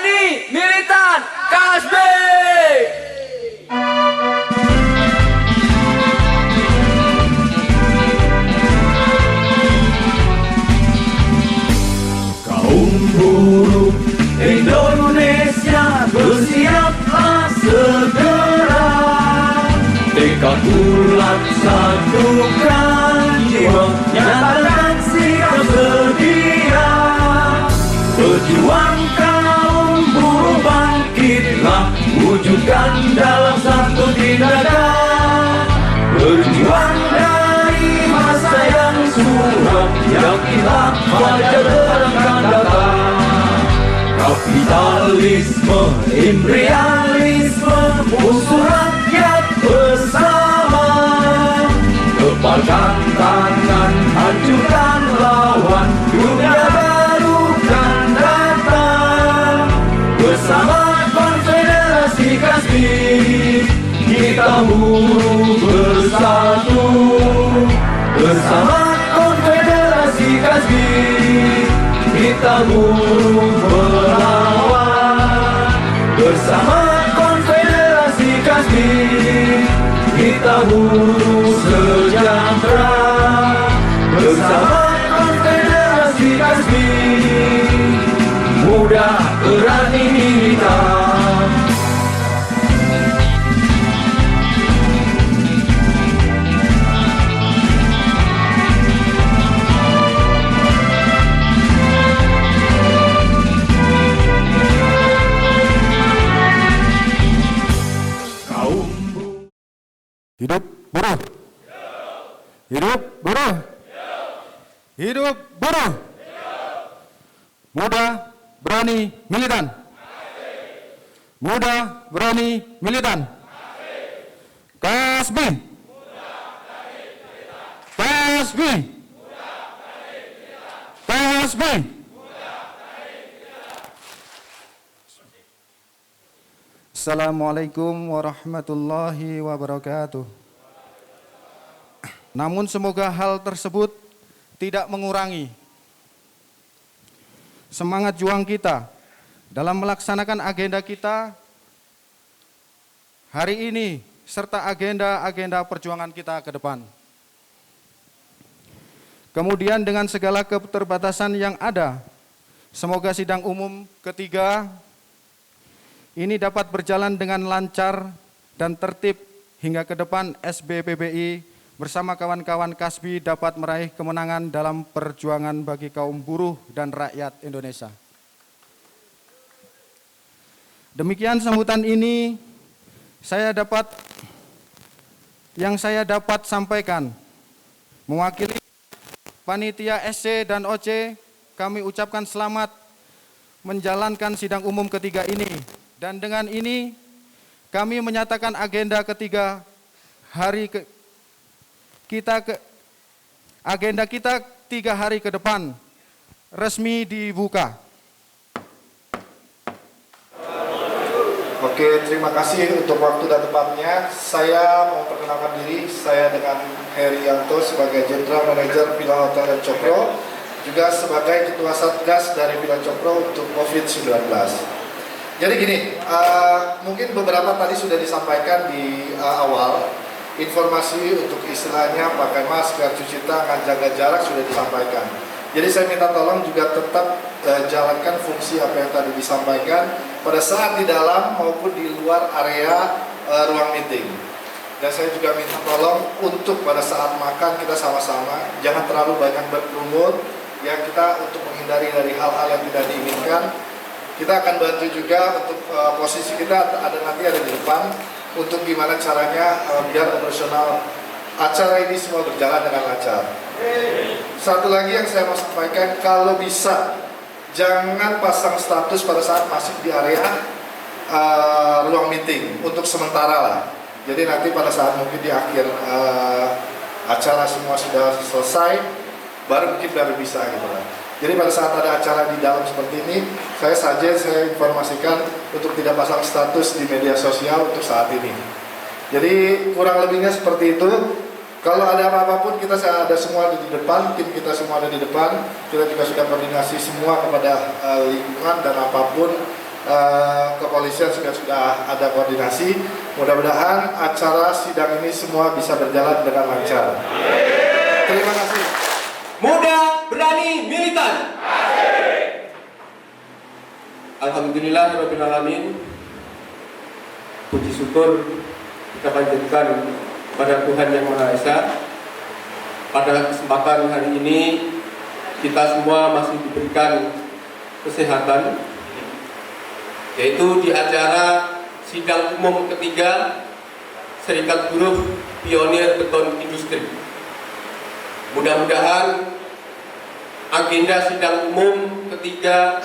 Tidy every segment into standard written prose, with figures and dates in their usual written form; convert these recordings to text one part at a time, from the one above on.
Berani Militan Kasbi. Kaum buruh Indonesia, bersiaplah segera. Tekad bulat satukan jiwa, nyatakan sikap sedia. Pejuang kaum buruh bangkitlah, wujudkan dalam satu tindakan. Berjuang dari masa yang suram, yakinlah fajar akan datang. Kapitalisme, imperialisme, musuh rakyat bersama. Kepalkan tangan, hancurkan lawan, dunia baru kan datang. Bersama Konfederasi Kasbi, kita buruh bersatu. Bersama Konfederasi Kasbi, kita buruh melawan. Bersama Konfederasi Kasbi, kita buruh sejahtera. Bersama Konfederasi Kasbi, muda berani militan. Hidup buruh. Hidup buruh. Hidup buruh. Muda berani militan. Muda berani militan. Kasbi. Kasbi. Kasbi. Assalamualaikum warahmatullahi wabarakatuh. Namun semoga hal tersebut tidak mengurangi semangat juang kita dalam melaksanakan agenda kita hari ini serta agenda-agenda perjuangan kita ke depan. Kemudian dengan segala keterbatasan yang ada, semoga sidang umum ketiga ini dapat berjalan dengan lancar dan tertib hingga ke depan SBPBI bersama kawan-kawan Kasbi dapat meraih kemenangan dalam perjuangan bagi kaum buruh dan rakyat Indonesia. Demikian sambutan ini yang saya dapat sampaikan. Mewakili panitia SC dan OC, kami ucapkan selamat menjalankan sidang umum ketiga ini. Dan dengan ini kami menyatakan agenda ketiga agenda kita 3 hari ke depan resmi dibuka. Oke, terima kasih untuk waktu dan tempatnya. Saya mau perkenalkan diri, saya dengan Heri Yanto sebagai General Manager Villa Hotel dan Cokro, juga sebagai Ketua Satgas dari Villa Cokro untuk COVID-19. Jadi gini, mungkin beberapa tadi sudah disampaikan di awal, informasi untuk istilahnya pakai masker, cuci tangan, jaga jarak sudah disampaikan. Jadi saya minta tolong juga tetap jalankan fungsi apa yang tadi disampaikan pada saat di dalam maupun di luar area ruang meeting. Dan saya juga minta tolong untuk pada saat makan kita sama-sama jangan terlalu banyak berkerumun, ya, kita untuk menghindari dari hal-hal yang tidak diinginkan. Kita akan bantu juga untuk posisi kita nanti ada di depan untuk gimana caranya biar operasional acara ini semua berjalan dengan lancar. Satu lagi yang saya mau sampaikan, kalau bisa jangan pasang status pada saat masih di area ruang meeting untuk sementara lah. Jadi nanti pada saat mungkin di akhir acara semua sudah selesai, baru mungkin baru bisa gitu lah. Jadi pada saat ada acara di dalam seperti ini, saya informasikan untuk tidak pasang status di media sosial untuk saat ini. Jadi kurang lebihnya seperti itu. Kalau ada apa-apapun kita ada semua di depan, tim kita semua ada di depan. Kita juga sudah koordinasi semua kepada lingkungan dan apapun kepolisian sudah ada koordinasi. Mudah-mudahan acara sidang ini semua bisa berjalan dengan lancar. Terima kasih. Muda, berani, militan. Alhamdulillahirabbil alamin. Puji syukur kita panjatkan kepada Tuhan Yang Maha Esa. Pada kesempatan hari ini kita semua masih diberikan kesehatan, yaitu di acara sidang umum ketiga Serikat Buruh Pionir Beton Industri. Mudah-mudahan agenda sidang umum ketiga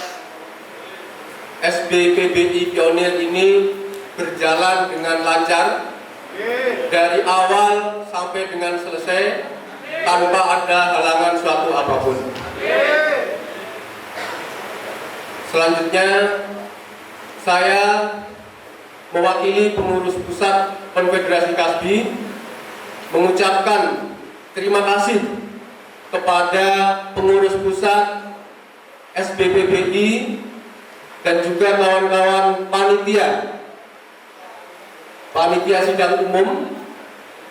SBPBI Pionir ini berjalan dengan lancar dari awal sampai dengan selesai tanpa ada halangan suatu apapun. Selanjutnya saya mewakili pengurus pusat Konfederasi Kasbi mengucapkan terima kasih kepada pengurus pusat SBPBI dan juga kawan-kawan panitia sidang umum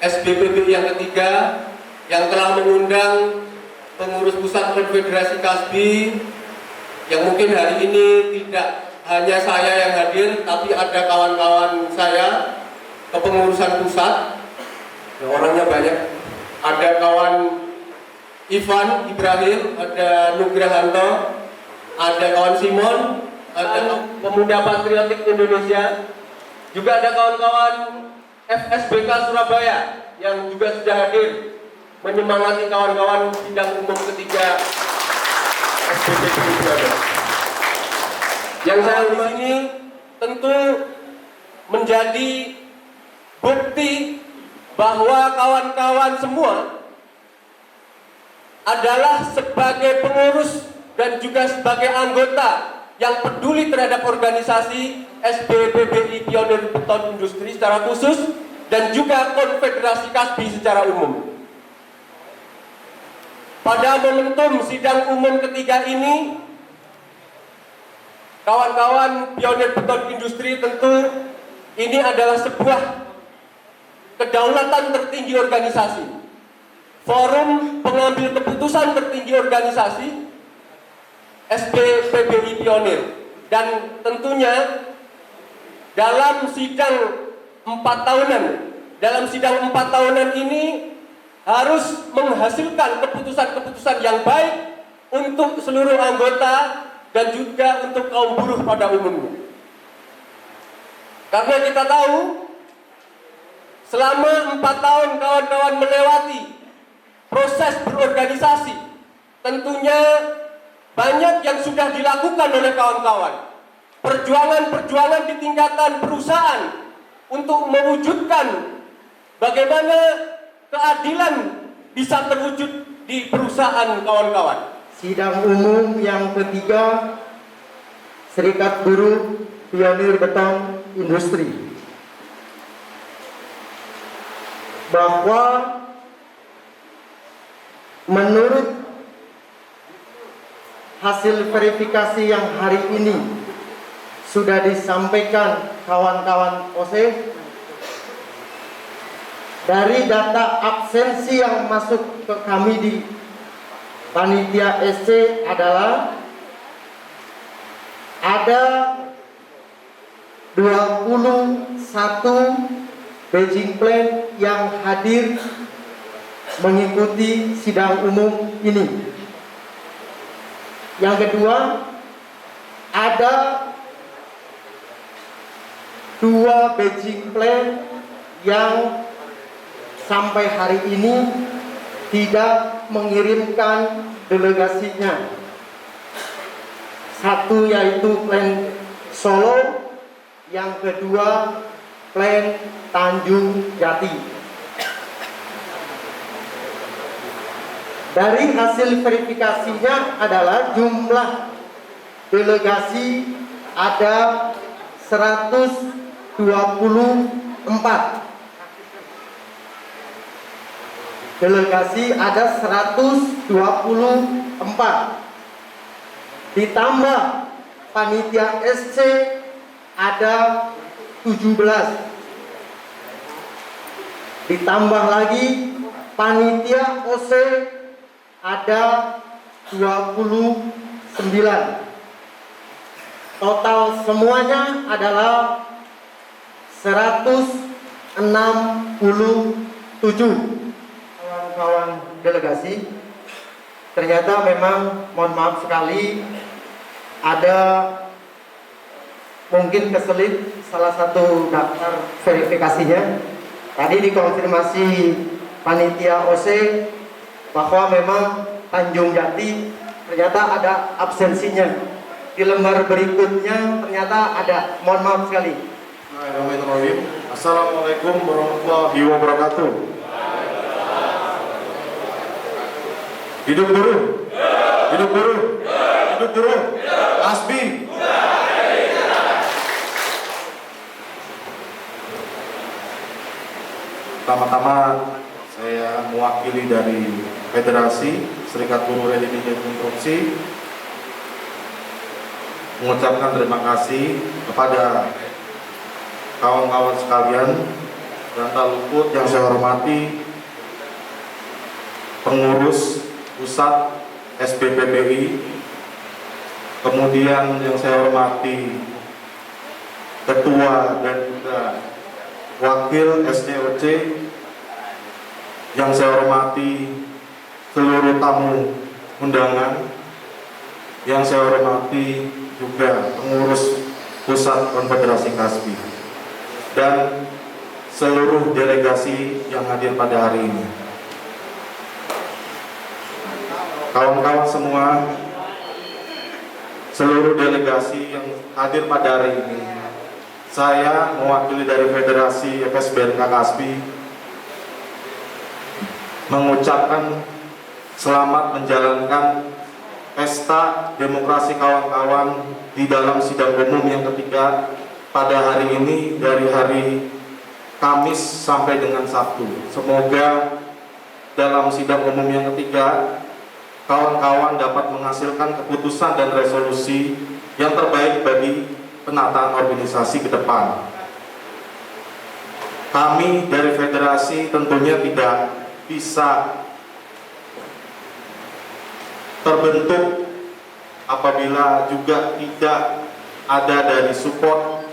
SBPBI yang ketiga yang telah mengundang pengurus pusat Konfederasi Kasbi, yang mungkin hari ini tidak hanya saya yang hadir, tapi ada kawan-kawan saya kepengurusan pusat, orangnya banyak. Ada kawan Ivan Ibrahim, ada Nugrahanto, ada kawan Simon, ada Pemuda Patriotik Indonesia, juga ada kawan-kawan FSBK Surabaya yang juga sudah hadir menyemangati kawan-kawan sidang umum ketiga SBPBI. Yang saya di sini tentu menjadi bukti bahwa kawan-kawan semua adalah sebagai pengurus dan juga sebagai anggota yang peduli terhadap organisasi SBPBI Pionir Beton Industri secara khusus dan juga Konfederasi Kasbi secara umum. Pada momentum sidang umum ketiga ini, kawan-kawan Pionir Beton Industri tentu ini adalah sebuah kedaulatan tertinggi organisasi, forum pengambil keputusan tertinggi organisasi SBPBI Pionir, dan tentunya dalam sidang 4 tahunan ini harus menghasilkan keputusan-keputusan yang baik untuk seluruh anggota dan juga untuk kaum buruh pada umumnya. Karena kita tahu selama 4 tahun kawan-kawan melewati proses berorganisasi, tentunya banyak yang sudah dilakukan oleh kawan-kawan. Perjuangan-perjuangan di tingkatan perusahaan untuk mewujudkan bagaimana keadilan bisa terwujud di perusahaan kawan-kawan. Sidang umum yang ketiga Serikat Buruh Pionir Beton Industri, bahwa menurut hasil verifikasi yang hari ini sudah disampaikan kawan-kawan OSE, dari data absensi yang masuk ke kami di panitia SC adalah ada 21 Beijing Plan yang hadir mengikuti sidang umum ini. Yang kedua, ada 2 Beijing Plan yang sampai hari ini tidak mengirimkan delegasinya. Satu yaitu Plan Solo, yang kedua Plan Tanjung Jati. Dari hasil verifikasinya adalah jumlah delegasi ada 124. Delegasi ada 124. Ditambah panitia SC ada 17. Ditambah lagi panitia OC ada 29. Total semuanya adalah 167. Kawan-kawan delegasi, ternyata memang mohon maaf sekali ada mungkin kesulit salah satu daftar verifikasinya. Tadi dikonfirmasi panitia OC bahwa memang Tanjung Jati ternyata ada absensinya. Di lembar berikutnya ternyata ada. Mohon maaf sekali. Assalamualaikum warahmatullahi wabarakatuh. Hidup buruh, hidup buruh, hidup buruh. Kasbi. Pertama-tama saya mewakili dari Federasi Serikat Buruh Indonesia Konstruksi mengucapkan terima kasih kepada kawan-kawan sekalian dan tak luput yang saya hormati pengurus pusat SBPBI, kemudian yang saya hormati ketua dan juga wakil SDOC, yang saya hormati seluruh tamu undangan, yang saya hormati juga pengurus pusat Konfederasi Kasbi dan seluruh delegasi yang hadir pada hari ini. Kawan-kawan semua, seluruh delegasi yang hadir pada hari ini, saya mewakili dari Federasi FSBNK Kasbi mengucapkan selamat menjalankan pesta demokrasi kawan-kawan di dalam sidang umum yang ketiga pada hari ini, dari hari Kamis sampai dengan Sabtu. Semoga dalam sidang umum yang ketiga kawan-kawan dapat menghasilkan keputusan dan resolusi yang terbaik bagi penataan organisasi ke depan. Kami dari federasi tentunya tidak bisa terbentuk apabila juga tidak ada dari support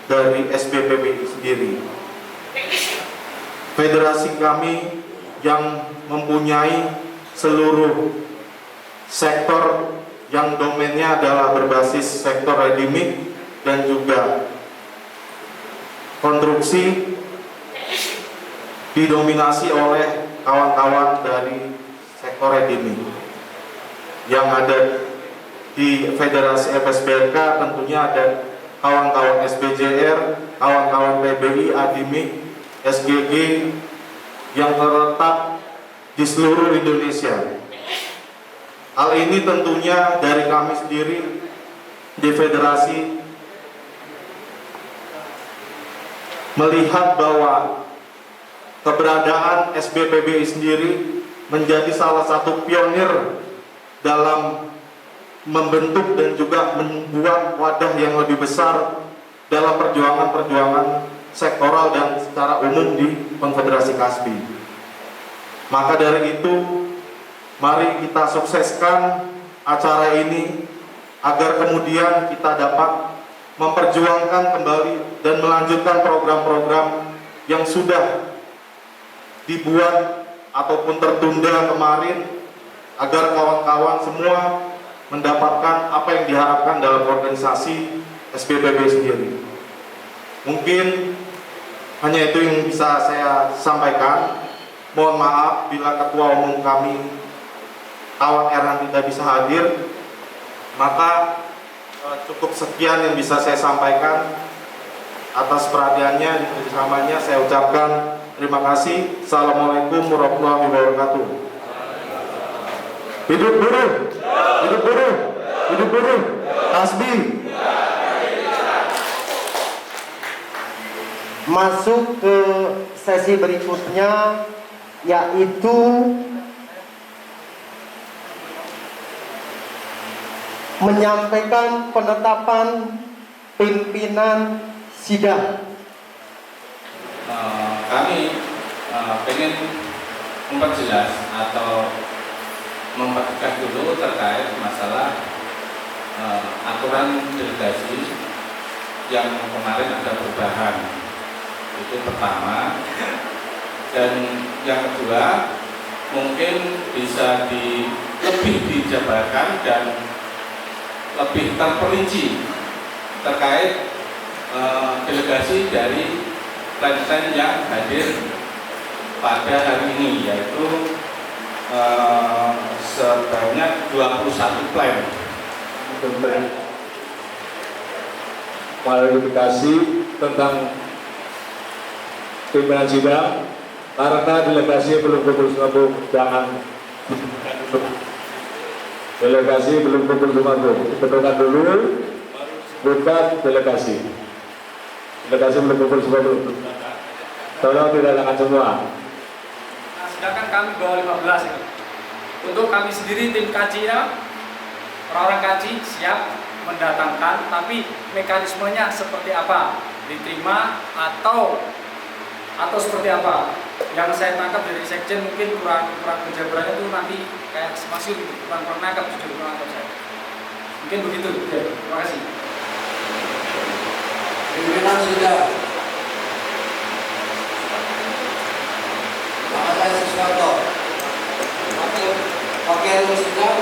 dari SBPBI sendiri. Federasi kami yang mempunyai seluruh sektor yang domainnya adalah berbasis sektor ready mix dan juga konstruksi, didominasi oleh kawan-kawan dari sektor ready mix. Yang ada di Federasi FSBNK tentunya ada kawan-kawan SBJR, kawan-kawan PBI, ADIMIK, SGG yang terletak di seluruh Indonesia. Hal ini tentunya dari kami sendiri di federasi melihat bahwa keberadaan SBPBI sendiri menjadi salah satu pionir dalam membentuk dan juga membuat wadah yang lebih besar dalam perjuangan-perjuangan sektoral dan secara umum di Konfederasi Kasbi. Maka dari itu, mari kita sukseskan acara ini agar kemudian kita dapat memperjuangkan kembali dan melanjutkan program-program yang sudah dibuat ataupun tertunda kemarin, agar kawan-kawan semua mendapatkan apa yang diharapkan dalam organisasi SBPBI sendiri. Mungkin hanya itu yang bisa saya sampaikan. Mohon maaf bila ketua umum kami kawan Erhan tidak bisa hadir, maka cukup sekian yang bisa saya sampaikan. Atas perhatiannya dan kerjasamanya saya ucapkan terima kasih. Assalamualaikum warahmatullahi wabarakatuh. Hidup buruh, hidup buruh, hidup buruh, Kasbi. Masuk ke sesi berikutnya, yaitu menyampaikan penetapan pimpinan sidang. Kami ingin memperjelas atau mempertegas dulu terkait masalah aturan delegasi yang kemarin ada perubahan. Itu pertama. Dan yang kedua, mungkin bisa lebih dijabarkan dan lebih terperinci terkait delegasi dari plan-plan yang hadir pada hari ini, yaitu sebanyak 21 plan. Klarifikasi tentang pimpinan sidang, karena delegasi belum kumpul semua, jangan delegasi belum kumpul semua, betulkan dulu, bukan delegasi belum kumpul semua, tolong didatangkan semua. Nah, sedangkan kami bawa 15 itu. Untuk kami sendiri tim kajinya, orang-orang kaji siap mendatangkan, tapi mekanismenya seperti apa, diterima atau seperti apa? Yang saya tangkap dari sekjen mungkin kurang penjabarannya itu nanti kayak masih kurang nangkap jujur, kurang nangkap saya. Mungkin begitu. Ya, terima kasih. Pimpinan sidang Pak Siswanto, Wakil Sidang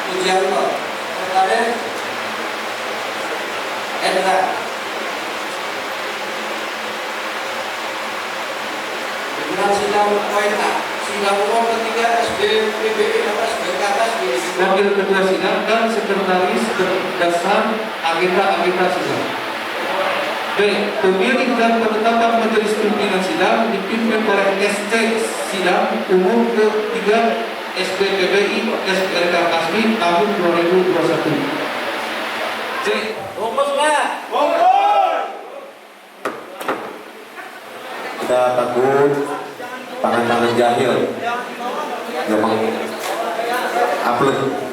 Pujianto, Sekretaris Endra. Pimpinan sidang Koina, sidang umum ketiga SBPBI dan SBKS. Wakil ketua sidang dan sekretaris dasar agenda sidang. B. Pemilih dan penetapan majelis pimpinan sidang dipimpin oleh SC Sidang Umum ketiga SBPBI SPRK Kasbi tahun 2021. C. Fokus Pak. Kita takut tangan-tangan jahil gampang upload.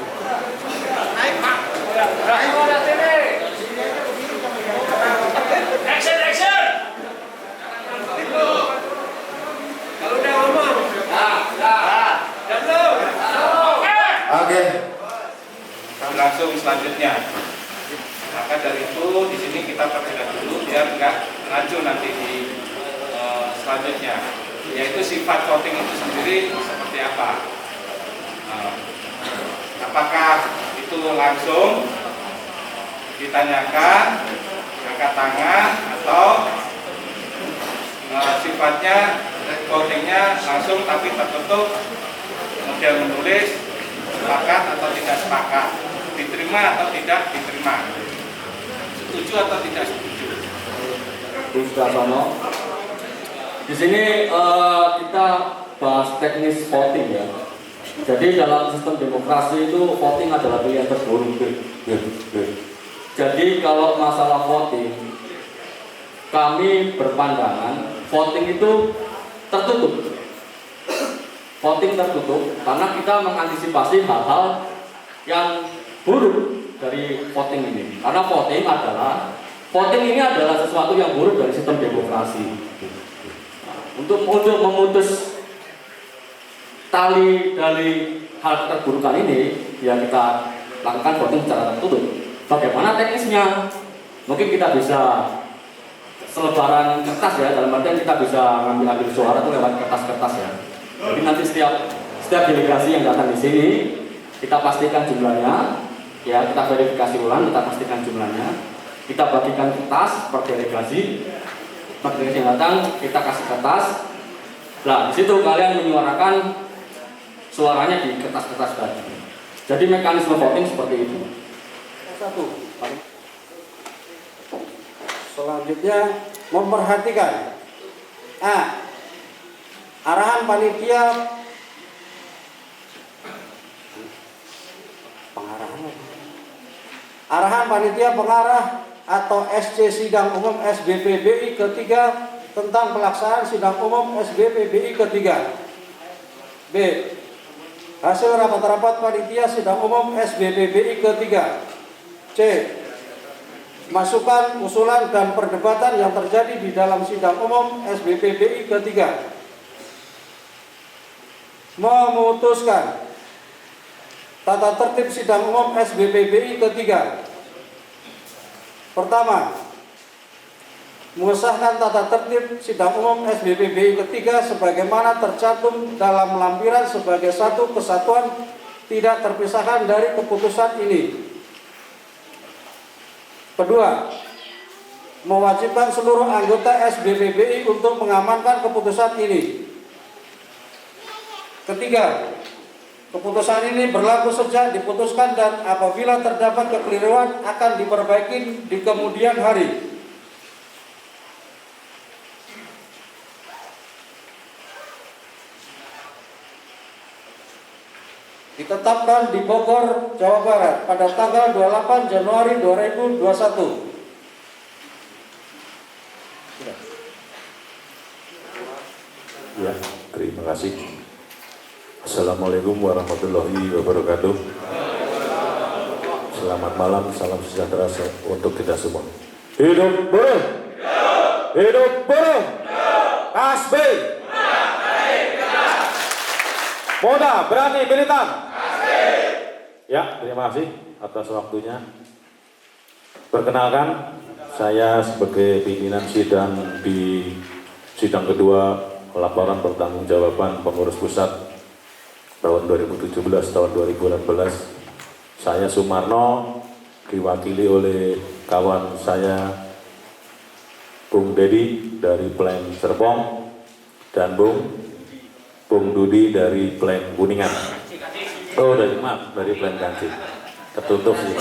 Oke. Langsung selanjutnya. Maka dari itu di sini kita perjelas dulu biar nggak lanjut nanti di selanjutnya, yaitu sifat voting itu sendiri seperti apa. Apakah itu langsung ditanyakan, angkat tangan, atau sifatnya votingnya langsung tapi tertutup, kemudian menulis sepakat atau tidak sepakat, diterima atau tidak diterima, setuju atau tidak setuju. Di sini kita bahas teknis voting ya. Jadi dalam sistem demokrasi itu voting adalah pilihan terburuk. Jadi kalau masalah voting, kami berpandangan voting itu tertutup. Voting tertutup karena kita mengantisipasi hal-hal yang buruk dari voting ini. Karena voting ini adalah sesuatu yang buruk dari sistem demokrasi. Untuk memutus tali dari hal keterburukan ini, ya kita lakukan voting secara tertutup. Bagaimana teknisnya? Mungkin kita bisa selebaran kertas ya, dalam artian kita bisa ngambil suara itu lewat kertas-kertas ya. Jadi nanti setiap delegasi yang datang di sini kita pastikan jumlahnya, ya kita verifikasi ulang, kita pastikan jumlahnya, kita bagikan kertas per delegasi. Delegasi yang datang kita kasih kertas. Nah, di situ kalian menyuarakan suaranya di kertas-kertas tadi. Jadi mekanisme voting seperti itu. Satu. Selanjutnya memperhatikan arahan panitia pengarah atau SC Sidang Umum SBPBI ketiga tentang pelaksanaan Sidang Umum SBPBI ketiga. B. Hasil rapat-rapat panitia Sidang Umum SBPBI ketiga. C. masukan, usulan, dan perdebatan yang terjadi di dalam sidang umum SBPBI ketiga. Memutuskan tata tertib sidang umum SBPBI ketiga. Pertama, mengesahkan tata tertib sidang umum SBPBI ketiga sebagaimana tercantum dalam lampiran sebagai satu kesatuan tidak terpisahkan dari keputusan ini. Kedua, mewajibkan seluruh anggota SBPBI untuk mengamankan keputusan ini. Ketiga, keputusan ini berlaku sejak diputuskan dan apabila terdapat kekeliruan akan diperbaiki di kemudian hari. Ditetapkan di Bogor, Jawa Barat pada tanggal 28 Januari 2021. Ya, terima kasih. Assalamualaikum warahmatullahi wabarakatuh. Selamat malam, salam sejahtera untuk kita semua. Hidup buruh! Hidup buruh! Kasbi! Muda, berani, militan. Ya, terima kasih atas waktunya. Perkenalkan, saya sebagai pimpinan sidang di sidang kedua laporan pertanggungjawaban pengurus pusat tahun 2017 tahun 2018. Saya Sumarno diwakili oleh kawan saya Bung Dedi dari Plan Serpong dan Bung Dudi dari Plan Kuningan. Oh, maaf, dari Plan Kancing. Tertutup sih.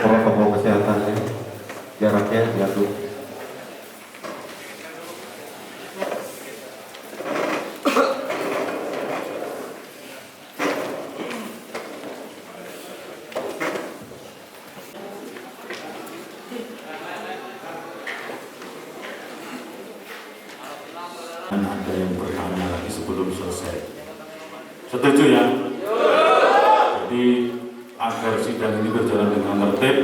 Protokol kesehatannya, jaraknya diatur. Ada yang bertanya lagi sebelum selesai. Setuju ya? Jadi agar sidang ini berjalan dengan tertib.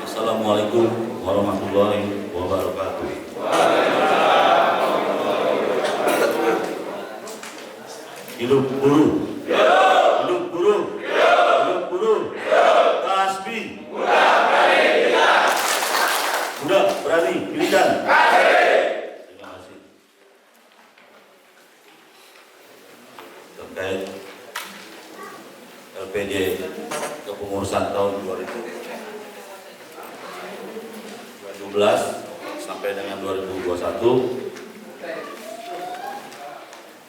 Assalamualaikum warahmatullahi wabarakatuh. Hidup buruh. Hidup buruh. Hidup buruh. Kasbi. Muda, berani, militan. Terima kasih. Terkait LPD kepengurusan tahun 2017 sampai dengan 2021,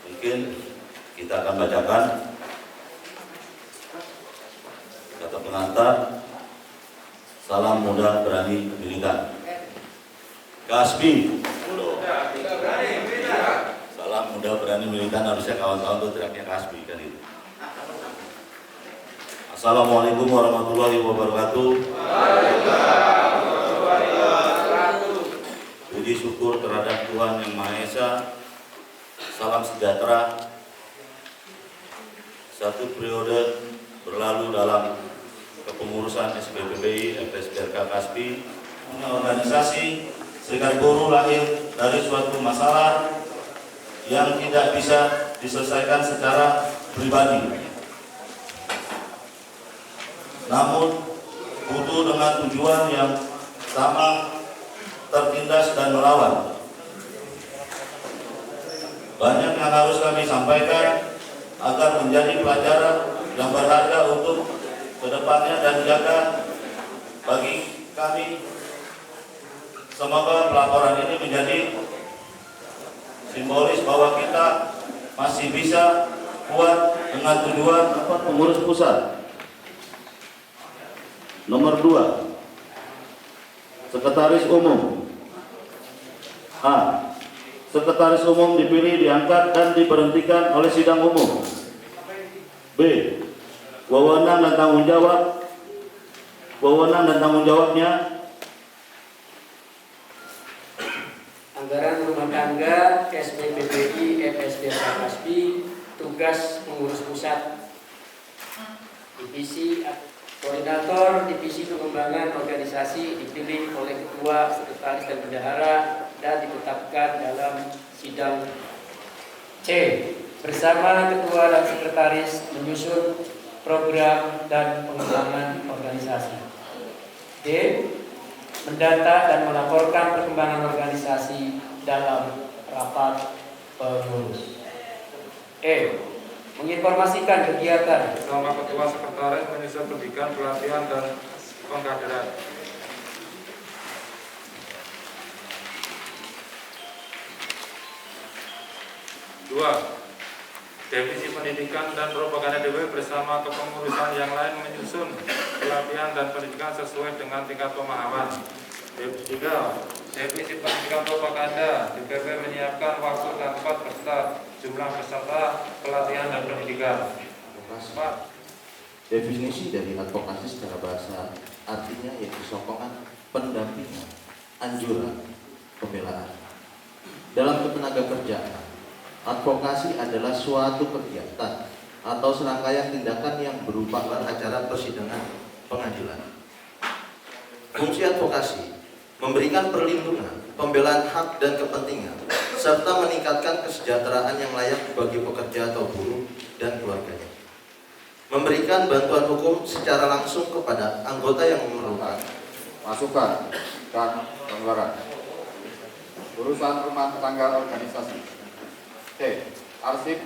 mungkin kita akan bacakan kata pengantar. Salam muda berani militan. Kasbi. Salam muda berani militan, harusnya kawan-kawan tuh teriaknya Kasbi kan itu. Assalamualaikum warahmatullahi wabarakatuh. Puji syukur terhadap Tuhan Yang Maha Esa. Salam sejahtera. Satu periode berlalu dalam kepengurusan SBPBI, FSBRK Kasbi, organisasi serikat buruh lahir dari suatu masalah yang tidak bisa diselesaikan secara pribadi, namun butuh dengan tujuan yang sama, tertindas dan melawan. Banyak yang harus kami sampaikan agar menjadi pelajaran yang berharga untuk kedepannya dan jaga bagi kami. Semoga pelaporan ini menjadi simbolis bahwa kita masih bisa kuat dengan tujuan pengurus pusat. Nomor 2, Sekretaris Umum. A. Sekretaris Umum dipilih, diangkat, dan diberhentikan oleh sidang umum. B. Wewenang dan tanggung jawabnya. Anggaran rumah tangga SPPBI FSD Kasbi, tugas pengurus pusat. Divisi Koordinator Divisi Pengembangan Organisasi dipilih oleh Ketua, Sekretaris, dan Bendahara dan ditetapkan dalam sidang. C. Bersama Ketua dan Sekretaris menyusun program dan pengembangan organisasi. D. Mendata dan melaporkan perkembangan organisasi dalam rapat pengurus. E. Menginformasikan kegiatan bersama Ketua Sekretaris menyusun pendidikan, pelatihan, dan pengkaderan. 2. Divisi Pendidikan dan Propaganda DPW bersama kepengurusan yang lain menyusun pelatihan dan pendidikan sesuai dengan tingkat pemahaman. 3. Divisi Pendidikan Propaganda DPW menyiapkan waktu dan tempat serta jumlah peserta pelatihan dan pendidikan. 4. Definisi dari advokasi secara bahasa artinya yaitu sokongan, pendampingan, anjuran, pembelaan. Dalam ketenaga kerjaan, advokasi adalah suatu kegiatan atau serangkaian tindakan yang berupa acara persidangan pengadilan. Fungsi advokasi memberikan perlindungan, pembelaan hak dan kepentingan, serta meningkatkan kesejahteraan yang layak bagi pekerja atau buruh dan keluarganya. Memberikan bantuan hukum secara langsung kepada anggota yang memerlukan. Masukan dan pelanggaran. Urusan rumah tangga organisasi. C. Arsip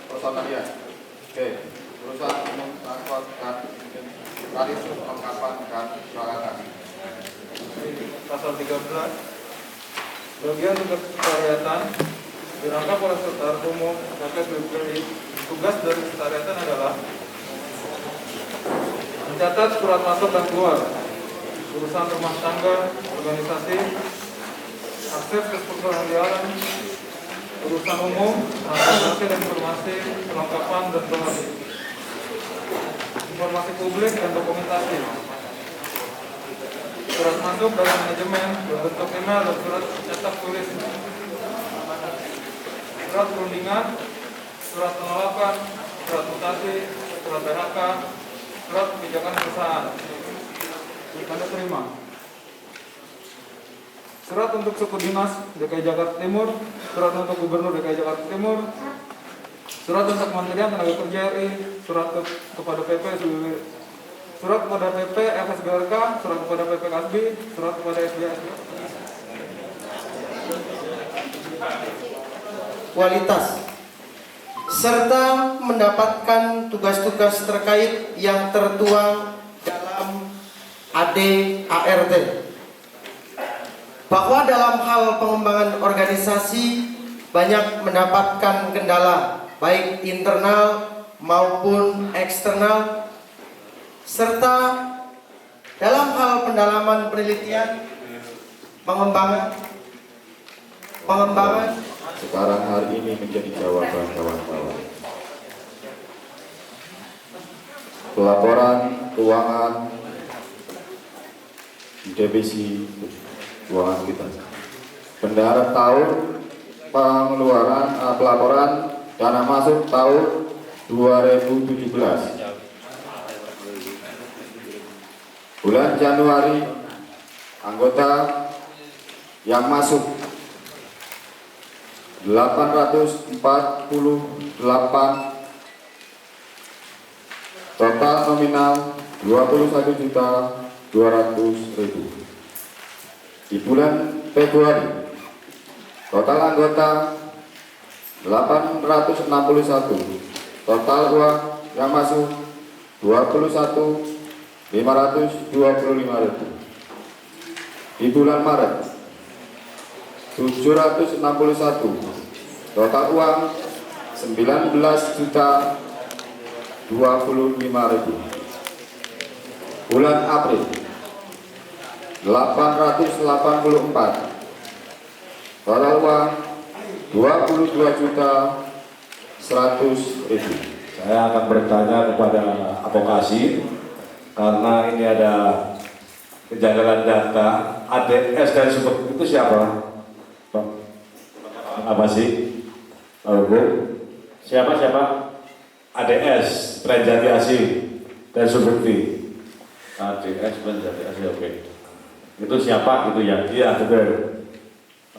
personalian. B. Urusan umum transport dan tarif perlengkapan dan peralatan. Pasal 13. Bagian tugas sekretariatan dirangkap oleh Sekretaris Umum SPPBI. Tugas dari sekretariatan adalah mencatat surat masuk dan keluar, urusan rumah tangga, organisasi, akses ke peralihan, urusan umum, transportasi dan informasi, kelengkapan dan promosi, informasi publik dan dokumentasi, surat masuk dari manajemen berbentuk email dan surat cetak tulis, surat perundingan, surat penolakan, surat mutasi, surat PHK, surat kebijakan perusahaan. Tanda terima. Surat untuk suku dinas DKI Jakarta Timur, surat untuk Gubernur DKI Jakarta Timur, surat untuk Kementerian Tenaga Kerja RI, surat kepada PP SBB, surat kepada PP FSGRK, surat kepada PP Kasbi, surat kepada SBSB. Kualitas serta mendapatkan tugas-tugas terkait yang tertuang dalam ADART, bahwa dalam hal pengembangan organisasi banyak mendapatkan kendala baik internal maupun eksternal, serta dalam hal pendalaman penelitian pengembangan sekarang hari ini menjadi jawaban kawan-kawan. Pelaporan keuangan divisi keuangan kita. Bendahara tahun pengeluaran pelaporan dana masuk tahun 2017. Bulan Januari anggota yang masuk 848, total nominal 21.200.000. Di bulan Februari total anggota 861, total uang yang masuk 21.525.000. Di bulan Maret 761, total uang 19.025.000. Bulan April 884, total uang 22.100.000. Saya akan bertanya kepada advokasi karena ini ada kejanggalan data ADS dan seperti itu siapa? Pak apa sih? Bu, siapa? ADS, Prenjati Asih dan Subukti. ADS, Prenjati Asih, oke. Itu siapa gitu ya? Iya, betul.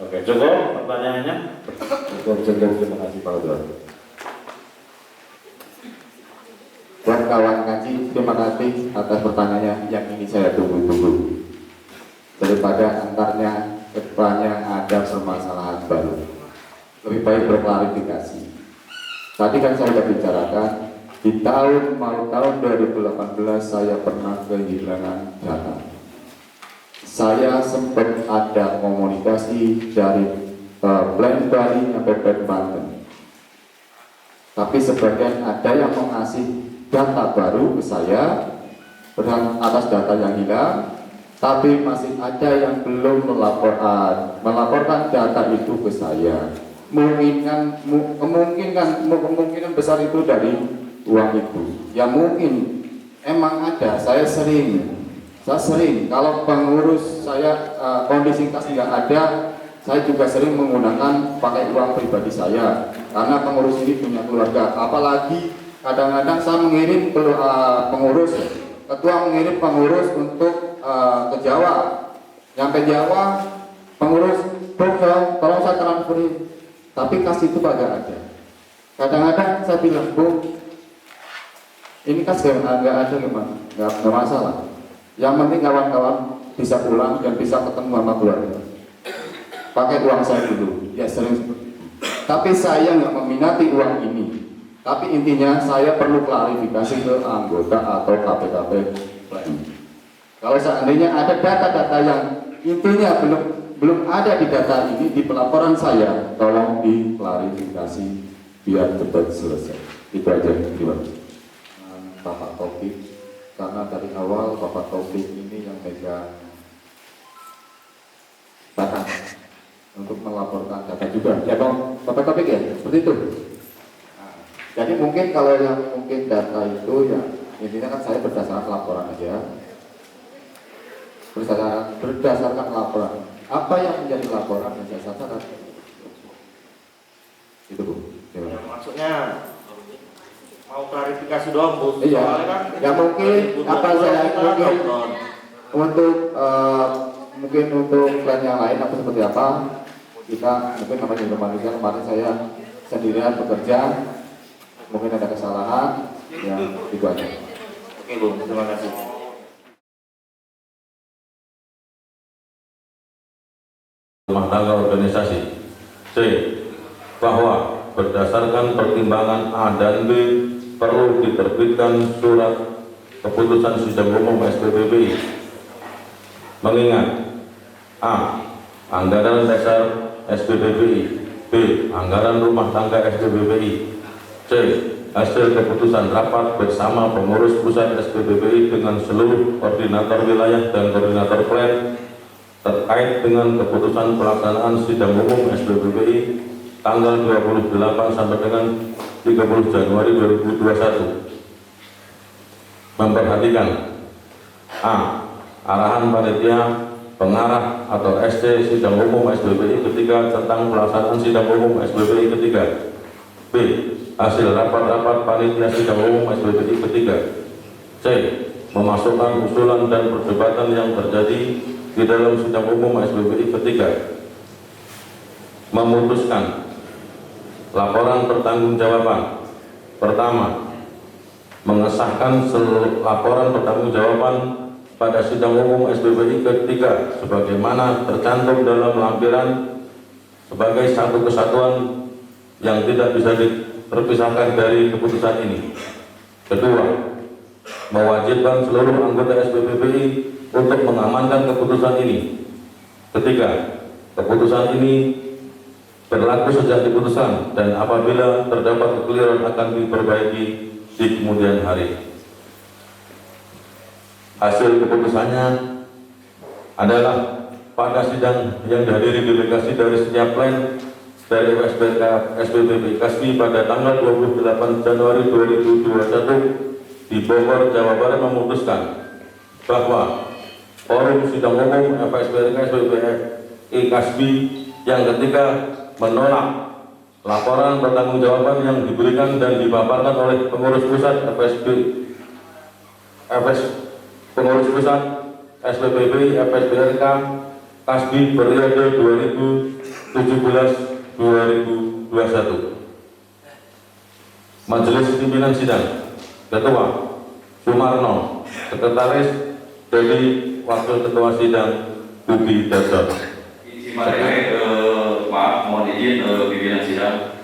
Oke, cukup pertanyaannya? Cukup, terima kasih Pak Udra. Buat kawan ngaji, terima kasih atas pertanyaannya yang ini saya tunggu-tunggu. Daripada antarnya kedepannya ada permasalahan baru, lebih baik berklarifikasi. Tadi kan saya sudah bicarakan di tahun 2018 saya pernah kehilangan data. Saya sempat ada komunikasi dari Plan Bali sampai Plan Banten. Tapi sebagian ada yang mengasih data baru ke saya atas data yang hilang, tapi masih ada yang belum melaporkan data itu ke saya. Kemungkinan besar itu dari uang itu. Ya mungkin emang ada. Saya sering kalau pengurus saya kondisi kas nggak ada, saya juga sering menggunakan pakai uang pribadi saya karena pengurus ini punya keluarga. Apalagi kadang-kadang saya mengirim ketua mengirim pengurus untuk ke Jawa. Nyampe Jawa, pengurus tolong saya transferin. Tapi kas itu agak ada. Kadang-kadang saya bilang, Bu, ini kas nggak ada gimana? Nggak masalah. Yang penting kawan-kawan bisa pulang dan bisa ketemu sama keluarga. Pakai uang saya dulu. Ya sering seperti itu. Tapi saya nggak meminati uang ini. Tapi intinya saya perlu klarifikasi ke anggota atau KPKP lain. Kalau seandainya ada data-data yang intinya belum ada di data ini di pelaporan saya, tolong diklarifikasi biar cepat selesai. Itu aja. Terima kasih. Bapak Taufik, karena dari awal Bapak Taufik ini yang megang data untuk melaporkan data juga. Ya Bang, Bapak Taufik ya, seperti itu. Jadi mungkin kalau yang mungkin data itu ya intinya kan saya berdasarkan laporan aja. Berdasarkan laporan. Apa yang menjadi laporan yang saya sampaikan? Itu Bu. Ya, maksudnya mau klarifikasi doang Bu. Iya. Kan ya mungkin apa saya mungkin untuk mungkin untuk plan yang lain atau seperti apa kita mungkin namanya juga manusia. Kemarin saya sendirian bekerja, mungkin ada kesalahan, ya itu aja. Oke Bu, terima kasih. Rumah tangga organisasi. C. Bahwa berdasarkan pertimbangan A dan B perlu diterbitkan surat keputusan sidang umum SPBBI. Mengingat A. Anggaran dasar SPBBI, B. Anggaran rumah tangga SPBBI, C. Hasil keputusan rapat bersama pengurus pusat SPBBI dengan seluruh koordinator wilayah dan koordinator plan terkait dengan keputusan pelaksanaan sidang umum SPBBI tanggal 28 sampai dengan 30 Januari 2021. Memperhatikan A. Arahan panitia pengarah atau SC sidang umum SPBBI ketiga tentang pelaksanaan sidang umum SPBBI ketiga. B. Hasil rapat-rapat panitia sidang umum SPBBI ketiga. C. Memasukkan usulan dan perdebatan yang terjadi di dalam sidang umum SPBBI ketiga. Memutuskan laporan pertanggungjawaban. Pertama, mengesahkan seluruh laporan pertanggungjawaban pada sidang umum SPBBI ketiga sebagaimana tercantum dalam lampiran sebagai satu kesatuan yang tidak bisa terpisahkan dari keputusan ini. Kedua, mewajibkan seluruh anggota SPBBI untuk mengamankan keputusan ini. Ketiga, keputusan ini berlaku sejak diputuskan dan apabila terdapat kekeliruan akan diperbaiki di kemudian hari. Hasil keputusannya adalah pada sidang yang dihadiri delegasi dari setiap plan dari SPBBI Kasbi pada tanggal 28 Januari 2021 di Bogor, Jawa Barat memutuskan bahwa forum sidang umum FSBRK SPBBI Kasbi yang ketiga menolak laporan pertanggungjawaban yang diberikan dan dipaparkan oleh pengurus pusat pengurus pusat SPPB FSBRK Kasbi periode 2017-2021. Majelis Pimpinan Sidang, Ketua Sumarno, Sekretaris Dedi, Wakil Ketua Sidang Budi Dasar. Maaf, mohon izin pimpinan sidang.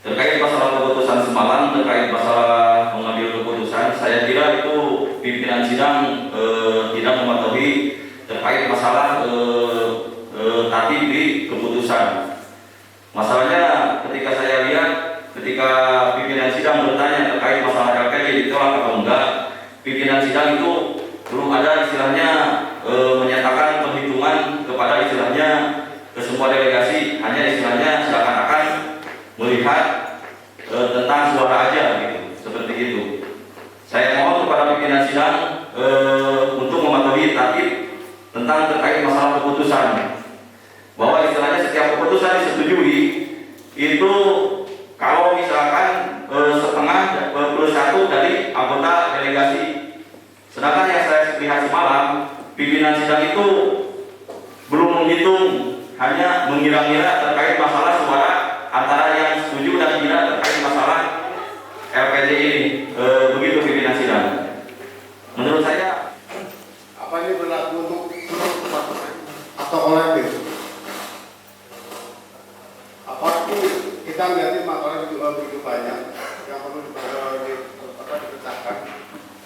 Terkait masalah keputusan semalam, terkait masalah mengambil keputusan, saya kira itu pimpinan sidang tidak mematuhi terkait masalah tadi di keputusan. Masalahnya ketika saya lihat, ketika pimpinan sidang bertanya terkait masalah LPG ditolak atau enggak, pimpinan sidang itu belum ada istilahnya menyatakan perhitungan kepada istilahnya ke semua delegasi, hanya istilahnya seakan-akan melihat tentang suara aja gitu, seperti itu. Saya mohon kepada pimpinan sidang untuk mematuhi tatib tentang terkait masalah keputusan, bahwa istilahnya setiap keputusan disetujui itu kalau misalkan setengah plus 1 dari anggota delegasi. Sedangkan yang saya lihat semalam, pimpinan sidang itu belum menghitung, hanya mengira-ngira terkait masalah suara antara yang setuju dan tidak terkait masalah LPG ini. Begitu pimpinan sidang. Menurut saya, apa ini berlaku untuk atau kolektif? Apapun kita melihat masalah juga begitu banyak yang perlu dipecahkan.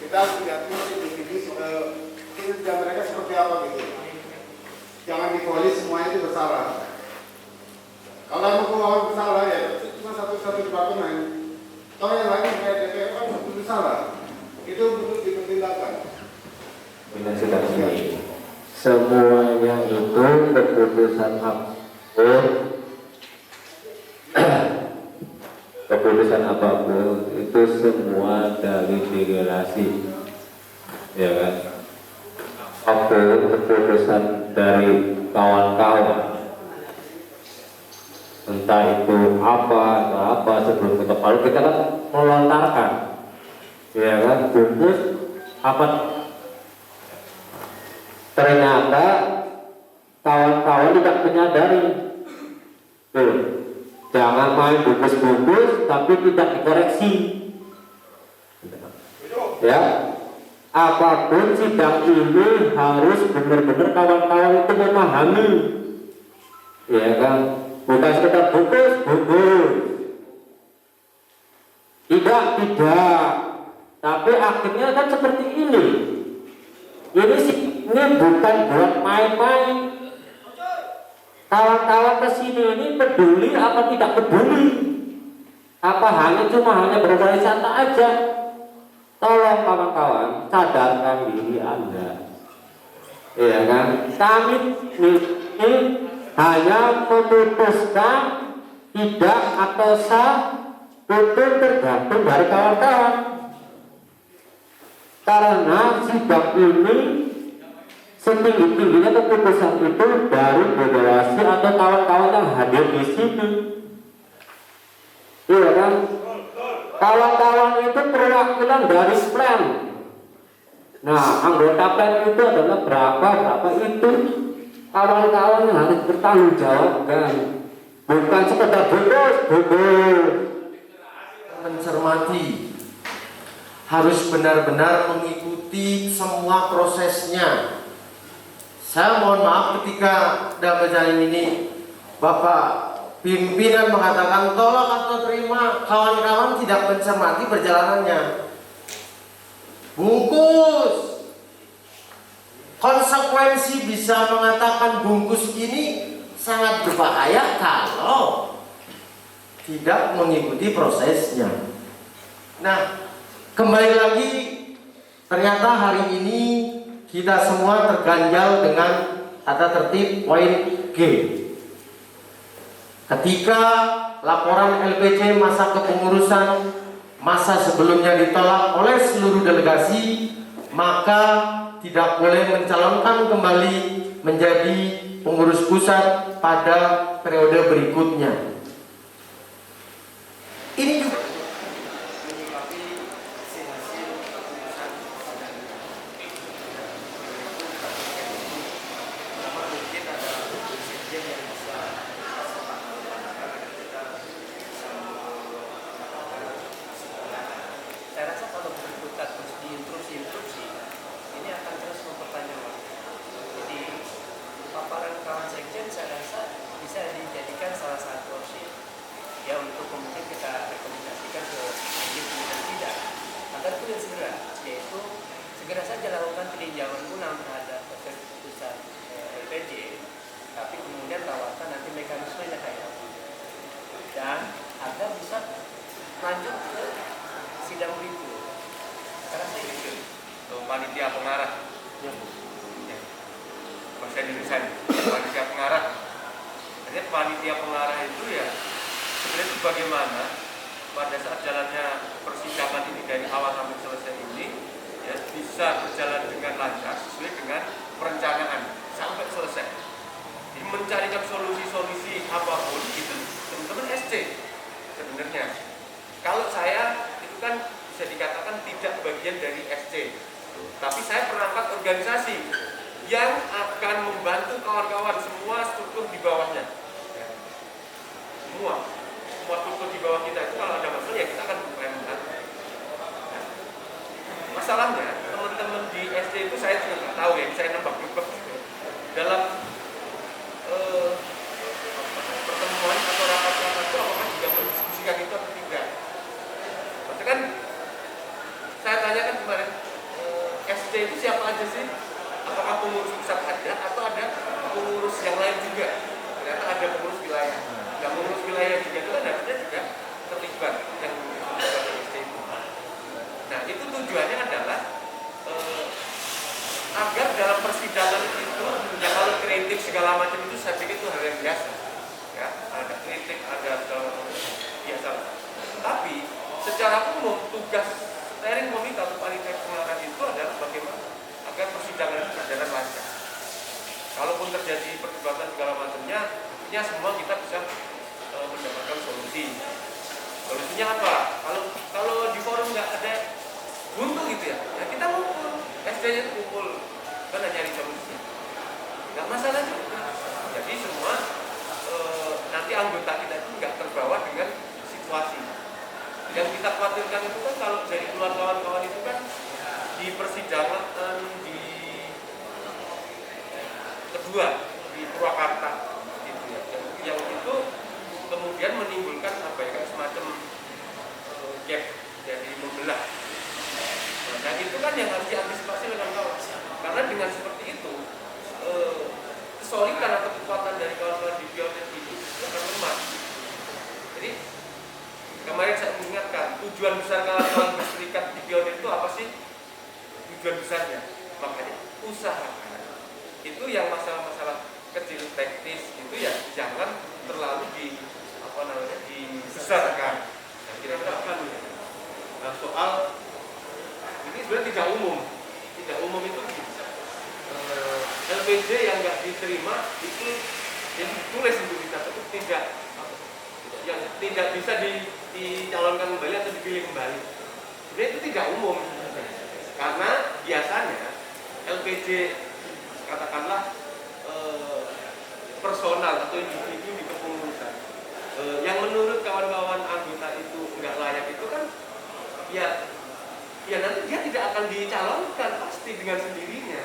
Kita harus melihat individu kinerja mereka seperti apa gitu. Jangan diponis semuanya itu bersalah. Kalau mau keuangan bersalah ya cuma satu departemen. Kalau yang lain kayak DPR kan bersalah. Itu perlu dipertimbangkan. Dengan sedang ini semuanya itu keputusan apapun itu semua dari delegasi, ya kan? Keputusan dari kawan-kawan, entah itu apa sebelum kita, kalau kita kan melontarkan, ya kan, bungkus apa, ternyata kawan-kawan tidak menyadari, tuh, jangan main bungkus-bungkus tapi tidak dikoreksi, ya. Apapun sidang ini harus benar-benar kawan-kawan itu memahami, ya kan, bukan sekedar bungkus, tidak, tapi akhirnya kan seperti ini bukan buat main-main. Kawan-kawan kesini ini peduli apa tidak peduli, apa hanya berwisata aja. Tolong kawan-kawan sadarkan diri Anda, ya kan? Kami ini hanya memutuskan tidak atau sah itu tergantung dari kawan-kawan, karena sidang ini setinggi-tingginya keputusan itu dari delegasi atau kawan-kawan yang hadir di sini, iya kan? Kawan-kawan itu perwakilan dari plan. Nah, anggota plan itu adalah berapa itu kawan-kawan yang harus bertanggung jawabkan, bukan sekedar bungkus. Mencermati, harus benar-benar mengikuti semua prosesnya. Saya mohon maaf ketika dalam perjalanan ini Bapak pimpinan mengatakan tolak atau terima, kawan-kawan tidak mencermati perjalanannya. Bungkus, konsekuensi bisa mengatakan bungkus ini sangat berbahaya kalau tidak mengikuti prosesnya. Nah, kembali lagi, ternyata hari ini kita semua terganjal dengan tata tertib poin G. Ketika laporan LPG masa kepengurusan masa sebelumnya ditolak oleh seluruh delegasi, maka tidak boleh mencalonkan kembali menjadi pengurus pusat pada periode berikutnya. Ini juga menyikapi hasil keputusan pertama mungkin ada sekjen yang bisa saya rasa kalau berputar terus diinstruksi ini akan terus mempertanyakan. Jadi paparan kawan sekjen saya rasa bisa dijadikan salah satu opsi ya untuk kemudian kita rekomendasikan ke majelis pimpinan sidang agar itu yang segera, yaitu segera saja lakukan peninjauan ulang terhadap keputusan LPJ, tapi kemudian tawarkan nanti mekanismenya kayak apa dan agar bisa lanjut ke sidang berikut. Sekarang saya ingin panitia pengarah bahasa Indonesia panitia pengarah. Jadi panitia pengarah itu ya sebenarnya itu bagaimana pada saat jalannya persidangan ini dari awal sampai selesai ini ya bisa berjalan dengan lancar sesuai dengan perencanaan sampai selesai. Jadi mencarikan solusi-solusi apapun itu teman-teman SC sebenarnya. Kalau saya itu kan bisa dikatakan tidak bagian dari SC, tapi saya perangkat organisasi yang akan membantu kawan-kawan semua struktur di bawahnya. Semua struktur di bawah kita itu kalau ada masalah ya kita akan membantu. Masalahnya teman-teman di SC itu saya juga nggak tahu ya, saya nebak-nebak dalam pertemuan atau rapat-rapat itu apakah juga mendiskusikan itu atau tidak. Maksudnya kan saya tanyakan kemarin SC itu siapa aja sih? Apakah pengurus pusat ada atau ada pengurus yang lain juga? Ternyata ada pengurus wilayah. Nah, pengurus wilayah juga itu kan harusnya juga terlibat yang di SC itu. Nah, itu tujuannya adalah agar dalam persidangan itu ya kalau kritik segala macam itu saya pikir itu hal yang biasa. Ya, ada kritik, ada segala macam biasa. Tapi secara umum tugas steering komite atau panitia pengarah itu adalah bagaimana agar persidangan itu berjalan lancar. Kalaupun terjadi perdebatan segala macamnya, ya semua kita bisa mendapatkan solusi. Solusinya apa? Kalau di forum nggak ada buntu gitu ya kita ngumpul, SC-nya itu kumpul, kan nyari solusi. Nggak masalah juga. Jadi semua nanti anggota kita itu nggak terbawa dengan situasi. Yang kita khawatirkan itu kan kalau dari keluar kawan-kawan itu kan di persidangan di kedua di Purwakarta gitu ya. Yang itu kemudian menimbulkan apa ya semacam gap jadi membelah. Nah itu kan yang harus diantisipasi oleh kawan-kawan. Karena dengan seperti itu kesolidan atau kekuatan dari kawan-kawan di pionir itu akan lemah. Jadi kemarin saya mengingatkan tujuan besar kawan-kawan berserikat di pionir itu apa sih? Tujuan besarnya, makanya usahakan itu yang masalah-masalah kecil teknis itu ya jangan terlalu dibesarkan. Nah, kira-kira apa nih? Nah, soal ini sebenarnya tidak umum itu LPJ yang nggak diterima itu yang ditulis untuk kita itu yang tidak bisa dicalonkan kembali atau dipilih kembali. Sebenarnya itu tidak umum karena biasanya LPJ katakanlah personal atau individu di kepengurusan yang menurut kawan-kawan anggota itu nggak layak itu kan ya nanti dia tidak akan dicalonkan pasti dengan sendirinya.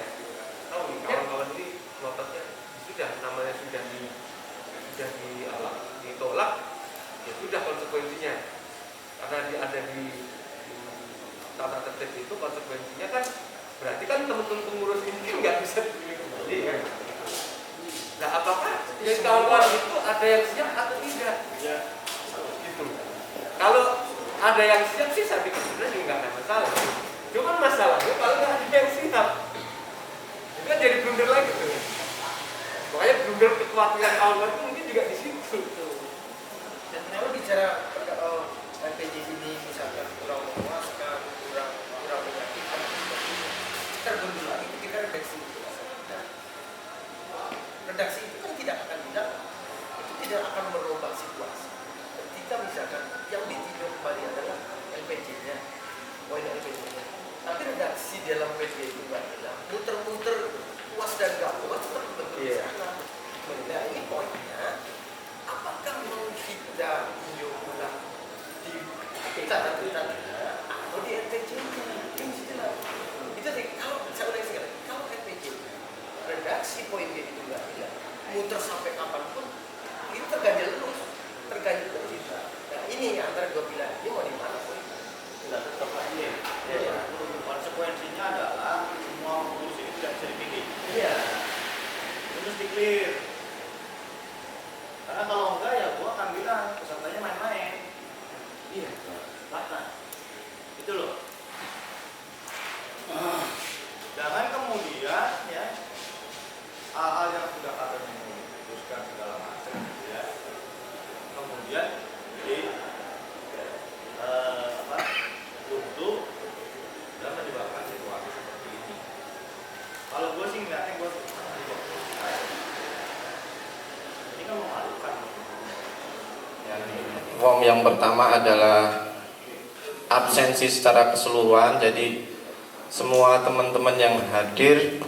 Tahu nih kawan-kawan ini ngototnya sudah namanya sudah ditolak ya sudah konsekuensinya karena ada di tata tertib itu konsekuensinya kan berarti kan teman-teman pengurus ini nggak bisa dipilih kembali kan. Nah apakah dari kawan-kawan itu ada yang siap atau tidak? Ya. Gitu. Kalau ada yang siap sih saya pikir sebenarnya nggak ada masalah. Cuman masalahnya kalau nggak ada yang siap, itu kan jadi blunder lagi tuh. Makanya blunder kekhawatiran kawan-kawan itu mungkin juga di situ. Dan kenapa bicara LPJ ini misalkan kurang memuaskan, kurang meyakinkan, terbentur lagi ketika redaksi itu. Redaksi itu kan tidak akan didapat. tidak akan merombak situasi. Ketika misalkan yang ditinjau kembali adalah LPG-nya, poin LPG-nya. Tapi redaksi dalam PG itu Mbak Ila, muter-muter puas dan gak puas betul-betul di sana. Nah ini poinnya, apakah mau kita tinjau ulang di catatan-catatan atau di LPG-nya? Ini jelas. Itu sih, kalau saya ulangi sekali, kalau LPG redaksi poin G itu Mbak Ila, muter sampai kapanpun itu terganjal terus kita. Nah ini antara dua pilihan ini mau di mana pun tidak tetap lagi ya. Konsekuensinya adalah semua pengurus ini tidak bisa dipilih. Iya. Terus di clear. Karena kalau enggak ya gua akan bilang pesertanya main-main. Iya. Mata. Itu loh. Jangan kemudian ya hal-hal yang sudah katanya memutuskan segala macam ya kemudian di untuk dan menyebabkan situasi seperti ini. Kalau gue sih ngeliatnya gue ini kan memalukan. Yang pertama adalah absensi secara keseluruhan, jadi semua teman-teman yang hadir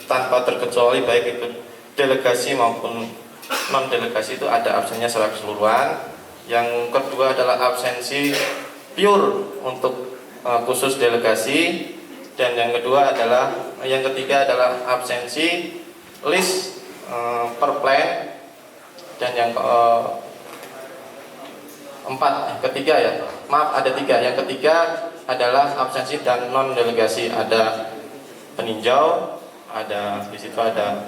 tanpa terkecuali baik itu delegasi maupun non delegasi itu ada absennya secara keseluruhan. Yang kedua adalah absensi pure untuk khusus delegasi, dan yang ketiga adalah absensi list per plan, dan yang Yang ketiga adalah absensi dan non delegasi, ada peninjau, di situ ada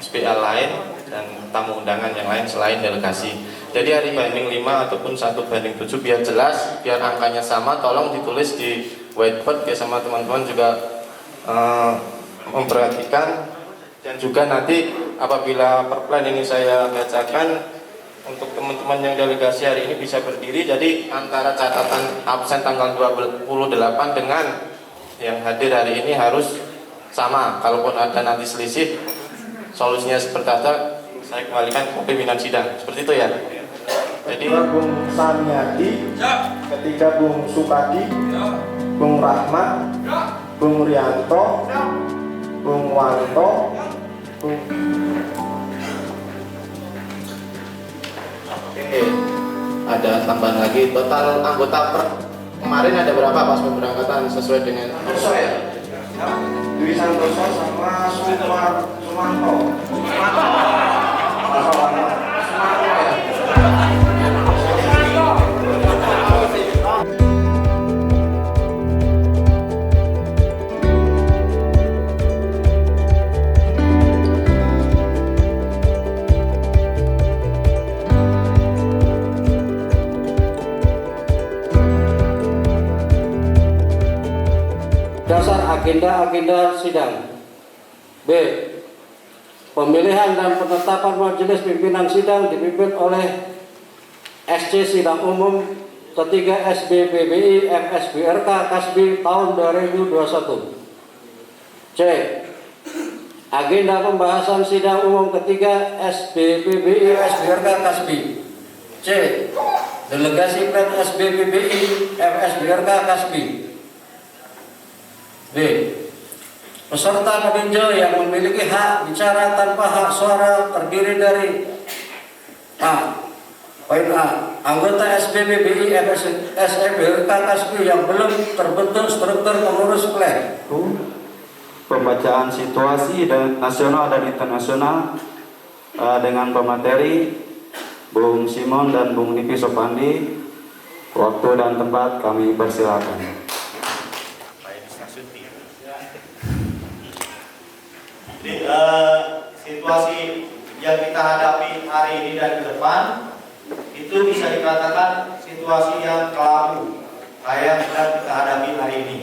SPA lain dan tamu undangan yang lain selain delegasi. Jadi hari banding 5 ataupun 1:7 biar jelas, biar angkanya sama, tolong ditulis di whiteboard ya, sama teman-teman juga memperhatikan. Dan juga nanti apabila perplan ini saya bacakan, untuk teman-teman yang delegasi hari ini bisa berdiri, jadi antara catatan absen tanggal 28 dengan yang hadir hari ini harus sama. Kalaupun ada nanti selisih, solusinya seperti apa, saya kembalikan ke pimpinan sidang. Seperti itu ya. Jadi Bung Samiadi, ketiga Bung Sukadi, Bung Rahmat, Bung Rianto, Bung Wanto, ada tambahan lagi. Total anggota kemarin ada berapa pas pemberangkatan sesuai dengan Dwi Santoso sama Sumanto. Dasar agenda sidang. B. Pemilihan dan penetapan majelis pimpinan sidang dipimpin oleh SC Sidang Umum ketiga SBPBI FSBRK Kasbi tahun 2021. C. Agenda pembahasan sidang umum ketiga SBPBI FSBRK Kasbi. C. Delegasi Plan SBPBI FSBRK Kasbi. B. Peserta peninjau yang memiliki hak bicara tanpa hak suara terdiri dari A. Poin A. Anggota SBPBI FSBRK Kasbi yang belum terbentuk struktur pengurus plan. Pembacaan situasi nasional dan internasional dengan pemateri Bung Simon dan Bung Niki Sopandi. Waktu dan tempat kami persilakan. Jadi situasi yang kita hadapi hari ini dan ke depan itu bisa dikatakan situasi yang kelabu kayak yang sedang kita hadapi hari ini.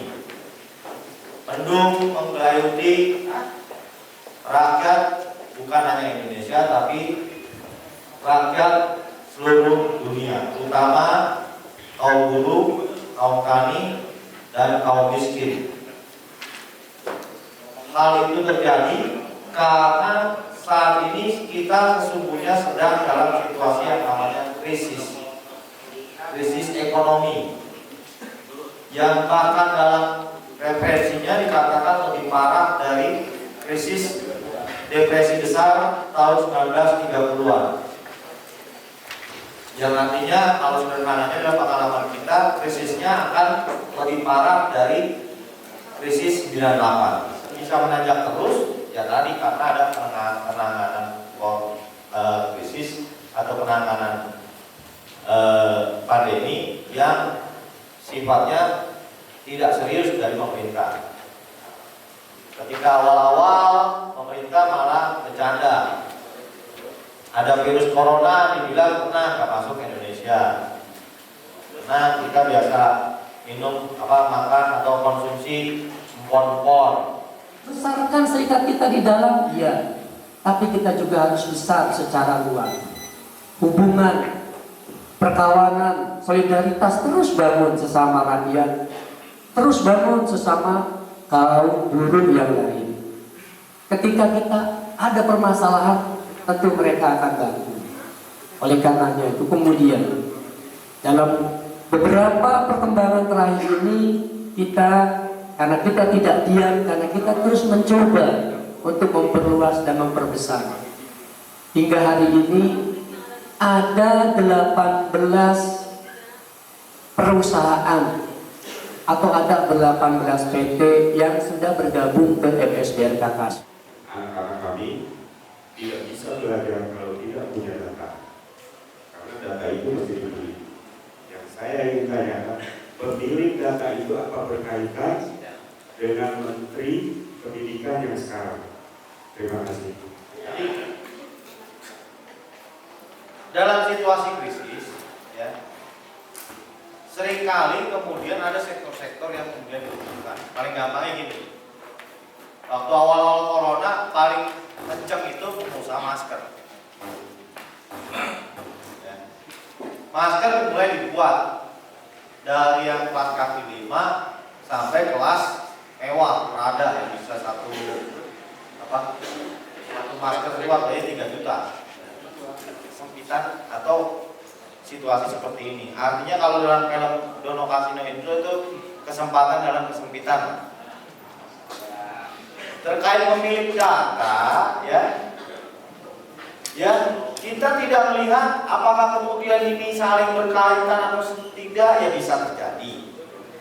Mendung menggelayuti rakyat bukan hanya Indonesia tapi rakyat seluruh dunia, terutama kaum buruh, kaum tani, dan kaum miskin. Hal itu terjadi karena saat ini kita sesungguhnya sedang dalam situasi yang namanya krisis ekonomi, yang bahkan dalam referensinya dikatakan lebih parah dari krisis depresi besar tahun 1930-an. Yang artinya kalau sederhananya dalam pengalaman kita, krisisnya akan lebih parah dari krisis 98. Bisa menanjak terus, ya tadi karena ada penanganan krisis atau penanganan pandemi yang sifatnya tidak serius dari pemerintah. Ketika awal-awal pemerintah malah bercanda, ada virus corona dibilang nggak masuk ke Indonesia. Nah, kita biasa minum makan atau konsumsi empon-empon. Besarkan serikat kita di dalam, iya. Tapi kita juga harus besar secara luas. Hubungan, perkawanan, solidaritas terus bangun sesama rakyat, terus bangun sesama kaum buruh yang lain. Ketika kita ada permasalahan, tentu mereka akan bantu. Oleh karenanya itu kemudian dalam beberapa perkembangan terakhir ini karena kita tidak diam, karena kita terus mencoba untuk memperluas dan memperbesar. Hingga hari ini ada 18 perusahaan atau ada 18 PT yang sudah bergabung ke MSBR Kakas. Anak-anak kami tidak bisa belajar kalau tidak punya data, karena data itu mesti dibeli. Yang saya ingin tanyakan, pemilik data itu apa berkaitan dengan Menteri Pendidikan yang sekarang? Terima kasih. Jadi, dalam situasi krisis, ya, seringkali kemudian ada sektor-sektor yang kemudian dirugikan. Paling gampangnya gini, waktu awal-awal corona paling kenceng itu pengusaha masker. Ya. Masker mulai dibuat dari yang kelas kaki 5 sampai kelas mewah, Prada yang bisa satu masker itu harganya 3 juta. Sempitan atau situasi seperti ini. Artinya kalau dalam film Dono Kasino itu kesempatan dalam kesempitan. Terkait pemilik data, ya kita tidak melihat apakah kemudian ini saling berkaitan atau tidak, ya bisa terjadi.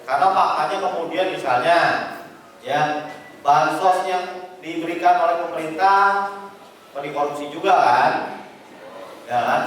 Karena faktanya kemudian misalnya, ya bansos yang diberikan oleh pemerintah dikorupsi juga kan, ya kan?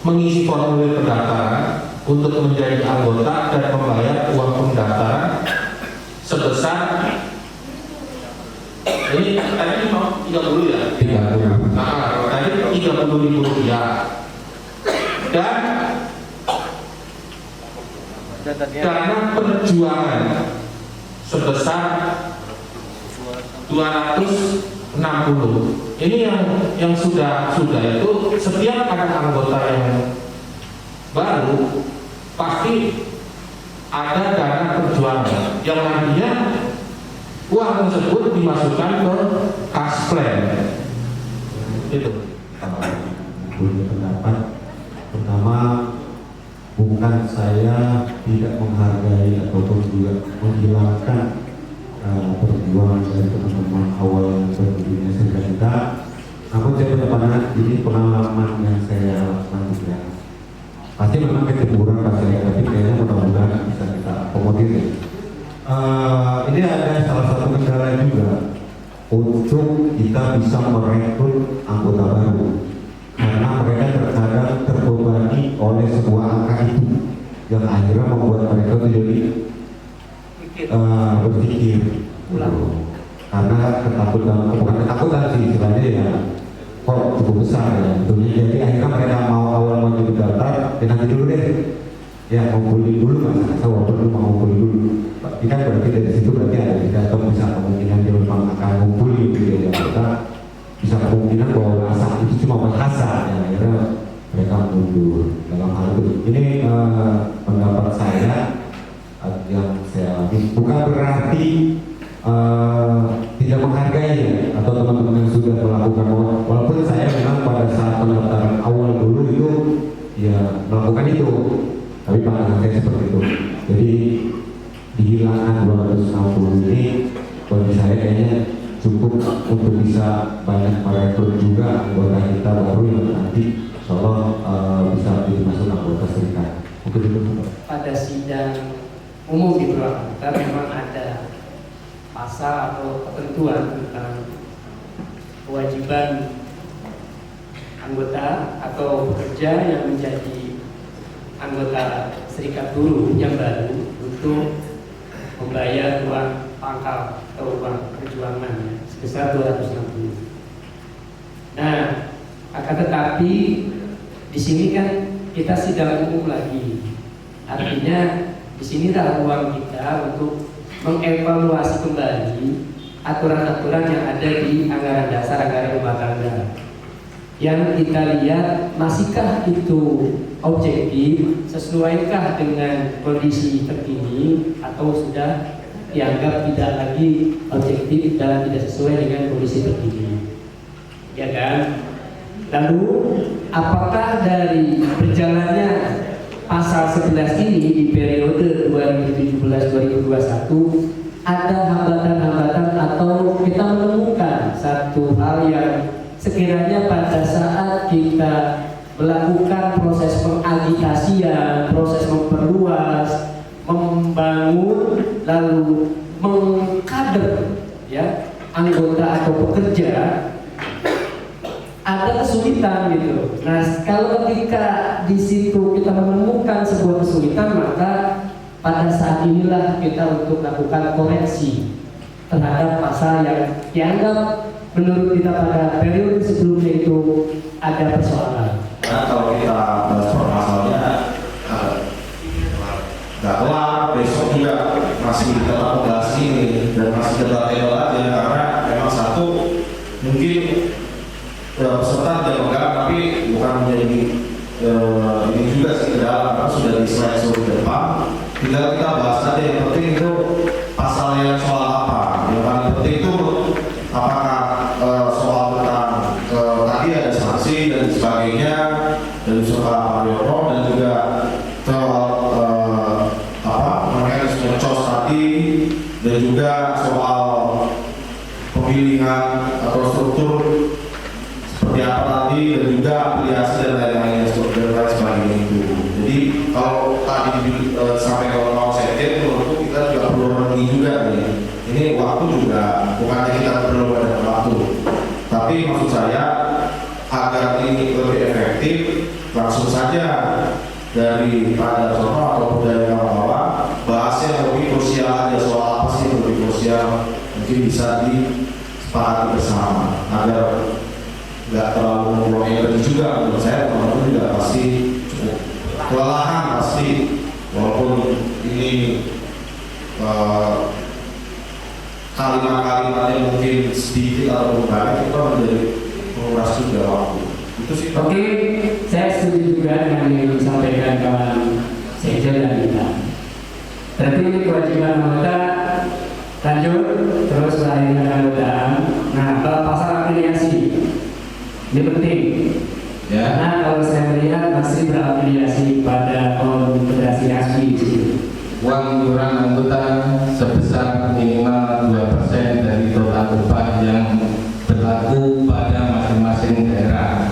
mengisi formulir pendaftaran untuk menjadi anggota dan membayar uang pendaftaran sebesar ini tadi mau 30 ya? 30. Nah, tadi 30.000 rupiah. Dan dana perjuangan sebesar 260. Ini yang sudah itu setiap ada anggota yang baru pasti ada dana perjuangan yang nantinya uang tersebut dimasukkan ke kas plan. Itu. Punya pendapat pertama bukan saya tidak menghargai ataupun juga menghilangkan perjuangan dari teman-teman awal yang berdirinya serikat kita. Namun saya punya pandangan, ini pengalaman yang saya lakukan juga. Pasti memang kecemburuan pasti ada, tapi kayaknya mudah-mudahan bisa kita akomodir. Ini ada salah satu kendala juga untuk kita bisa merekrut anggota baru, karena mereka terkadang terbebani oleh sebuah angka itu yang akhirnya membuat mereka jadi berpikir karena ketakutan, bukan ketakutan sih istilahnya ya, kok cukup besar ya tentunya. Jadi akhirnya mereka mau awal mau jadi daftar, ya nanti dulu deh, ya ngumpulin dulu mas, saya walaupun dulu mau ngumpulin dulu. Tapi kan berarti dari situ berarti ada atau bisa kemungkinan dia memang akan ngumpulin gitu ya, kita bisa kemungkinan bahwa bahasa itu cuma bahasa ya, akhirnya mereka mundur dalam hal itu. Ini pendapat saya yang saya alami, bukan berarti tidak menghargai ya, atau teman-teman yang sudah melakukan, walaupun saya memang pada saat pendaftaran awal dulu itu ya melakukan itu, tapi pandangan saya seperti itu. Jadi dihilangkan 260 ini bagi saya kayaknya cukup untuk bisa banyak merekrut juga anggota kita baru yang nanti insyaallah bisa dimasuk anggota serikat. Mungkin itu pada sidang umum di Purwakarta memang ada pasal atau ketentuan tentang kewajiban anggota atau pekerja yang menjadi anggota serikat buruh yang baru untuk membayar uang pangkal atau uang perjuangan sebesar 260. Nah, akan tetapi di sini kan kita sidang umum lagi, artinya di sinilah ruang kita untuk mengevaluasi kembali aturan-aturan yang ada di anggaran dasar anggaran rumah tangga. Yang kita lihat masihkah itu objektif, sesuaikah dengan kondisi terkini, atau sudah dianggap tidak lagi objektif dan tidak sesuai dengan kondisi terkini, ya kan? Lalu apakah dari berjalannya pasal 11 ini di periode 2017-2021 ada hambatan-hambatan atau kita menemukan satu hal yang sekiranya pada saat kita melakukan proses pengagitasian, proses memperluas, membangun, lalu mengkader ya anggota atau pekerja, ada kesulitan gitu. Nah, kalau ketika di situ kita menemukan sebuah kesulitan, maka pada saat inilah kita untuk melakukan koreksi terhadap pasal yang dianggap menurut kita pada periode sebelumnya itu ada persoalan. Nah, kalau kita bahas masalahnya nggak kelar, besok juga masih tetap membahas ini dan masih debatable aja, karena memang satu mungkin peserta tidak pegang, tapi bukan menjadi ini juga sih ke dalam, karena sudah di slide seluruh depan. Tinggal kita bahas aja, yang penting itu pasalnya soal apa. Yang paling penting itu apakah soal tentang tadi ada sanksi dan sebagainya dari Pak Mariono, dan juga soal mekanisme COS tadi, dan juga soal pemilihan atau struktur seperti apa tadi, dan juga afiliasi dan lain-lain sebagainya itu. Jadi kalau tadi sampai kalau mau sekjen, menurutku kita juga perlu renungi juga nih. Ini waktu juga bukannya kita perlu ada waktu, tapi maksud saya agar ini lebih efektif, langsung saja dari pada sono atau dari bawah bahasnya yang lebih krusial aja, soal apa sih yang lebih krusial, mungkin bisa disepakati bersama agar nggak terlalu membuang energi juga. Menurut saya teman-teman juga pasti cukup kelelahan pasti, walaupun ini kalimat-kalimatnya mungkin sedikit atau banyak, kita menjadi menguras juga waktu. Itu sih. Oke, saya setuju juga dengan yang disampaikan kawan sekjen dan kita. Berarti ini kewajiban anggota lanjut terus melahirkan keanggotaan. Nah, kalau pasal afiliasi ini penting. Karena kalau saya melihat masih berafiliasi pada Konfederasi Kasbi. Uang iuran anggota sebesar minimal 2% dari total upah yang berlaku pada masing-masing daerah.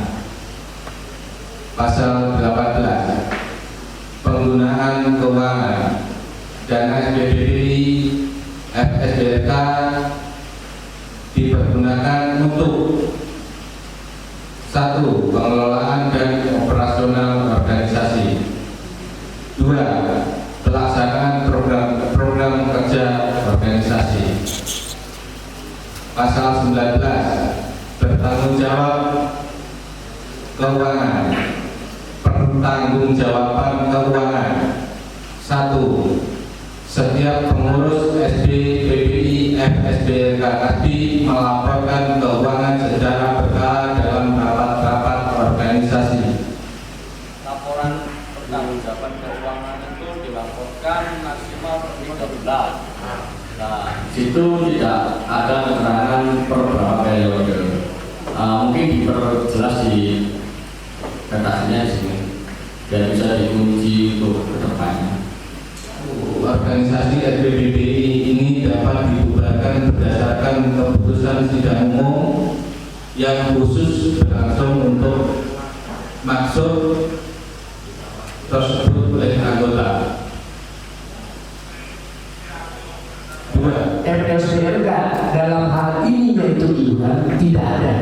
Pasal 18, penggunaan keuangan dana SPBPI FSBK dipergunakan untuk 1. Pengelolaan dan operasional organisasi. 2. Pelaksanaan program kerja organisasi. Pasal 19, bertanggung jawab keuangan. Pertanggungjawaban keuangan. 1. Setiap pengurus SPBPI FSBK Kasbi melaporkan keuangan secara berkala dalam rapat-rapat organisasi. Laporan pertanggungjawaban keuangan itu dilaporkan maksimal 3 bulan. Nah, di situ tidak ada keterangan per berapa periode. Mungkin diperjelas di datanya di sini dan bisa diuji untuk kedepannya. Organisasi SPBPI ini dapat dibubarkan berdasarkan keputusan sidang umum yang khusus berlangsung untuk maksud tersebut oleh anggota. 2. FSBK dalam hal ini yaitu iuran tidak ada.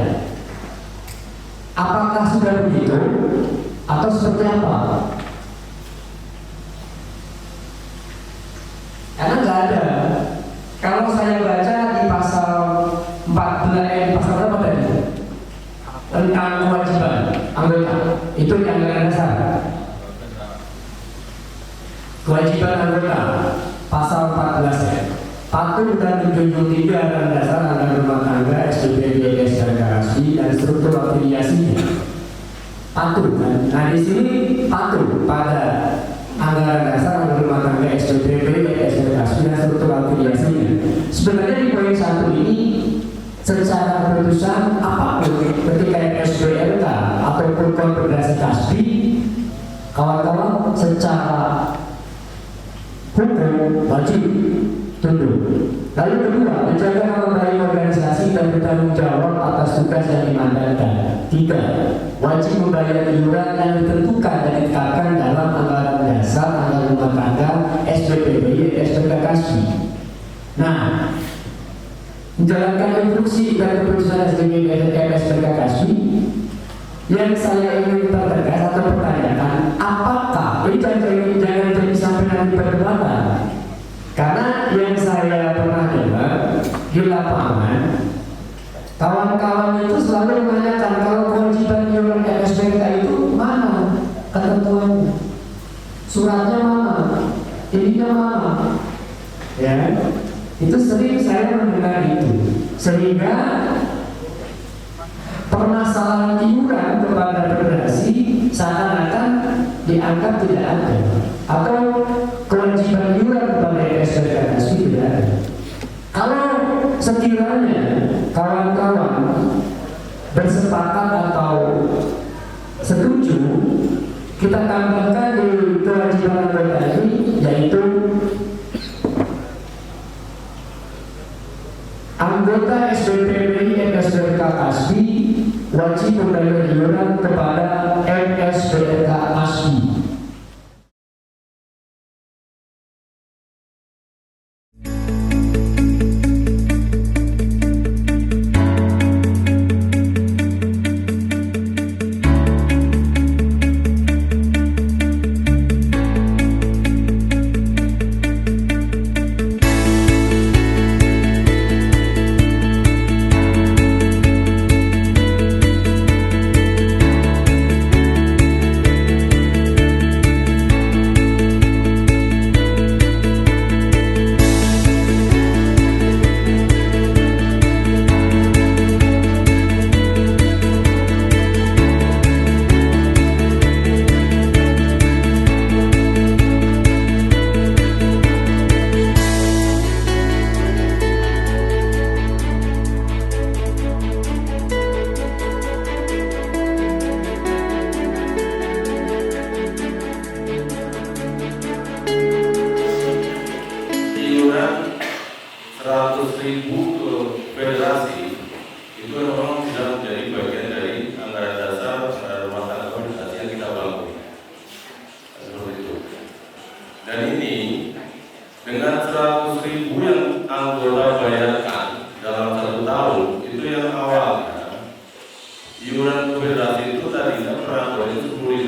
Apakah sudah begitu atau seperti apa? Karena nggak ada. Kalau saya baca di pasal 14 pasal berapa tadi? Tentang kewajiban anggota, itu yang dasar. Kewajiban anggota pasal 14 ya. Patuh dan menjunjung tinggi akan dasar anggaran rumah tangga SPBPI Kasbi dan struktur afiliasinya. Patuh kan? Nah di sini patuh pada anggaran dasar anggaran rumah tangga SPBPI Kasbi dan struktur afiliasinya. Sebenarnya di poin 1 ini secara keputusan apapun ketika SPRK ataupun Konfederasi Kasbi, kawan-kawan secara hukum wajib tunduk. Lalu kedua, menjaga nama baik organisasi dan bertanggung jawab atas tugas yang dimandatkan. 3. Wajib membayar iuran yang ditentukan dan ditetapkan dalam anggaran dasar anggaran rumah tangga SPBPI SPK Kasbi. Nah, menjalankan instruksi dan keputusan SPBPI SPK Kasbi, yang saya ingin pertegas atau pertanyakan, apakah ini jangan jadi sampai nanti perdebatan. Karena yang saya pernah dengar di lapangan, kawan-kawan itu selalu menanyakan kalau kewajiban iuran SPK itu mana ketentuannya, suratnya mana, ininya mana, ya itu sering saya mendengar itu, sehingga permasalahan iuran kepada federasi seakan-akan dianggap tidak ada, atau kewajiban iuran kepada SPK Kasbi tidak ada. Kalau sekiranya kawan-kawan bersepakat atau setuju, kita tambahkan di kewajiban anggota ini, yaitu anggota SPBPI SPK Kasbi wajib membayar iuran kepada MSPK Kasbi.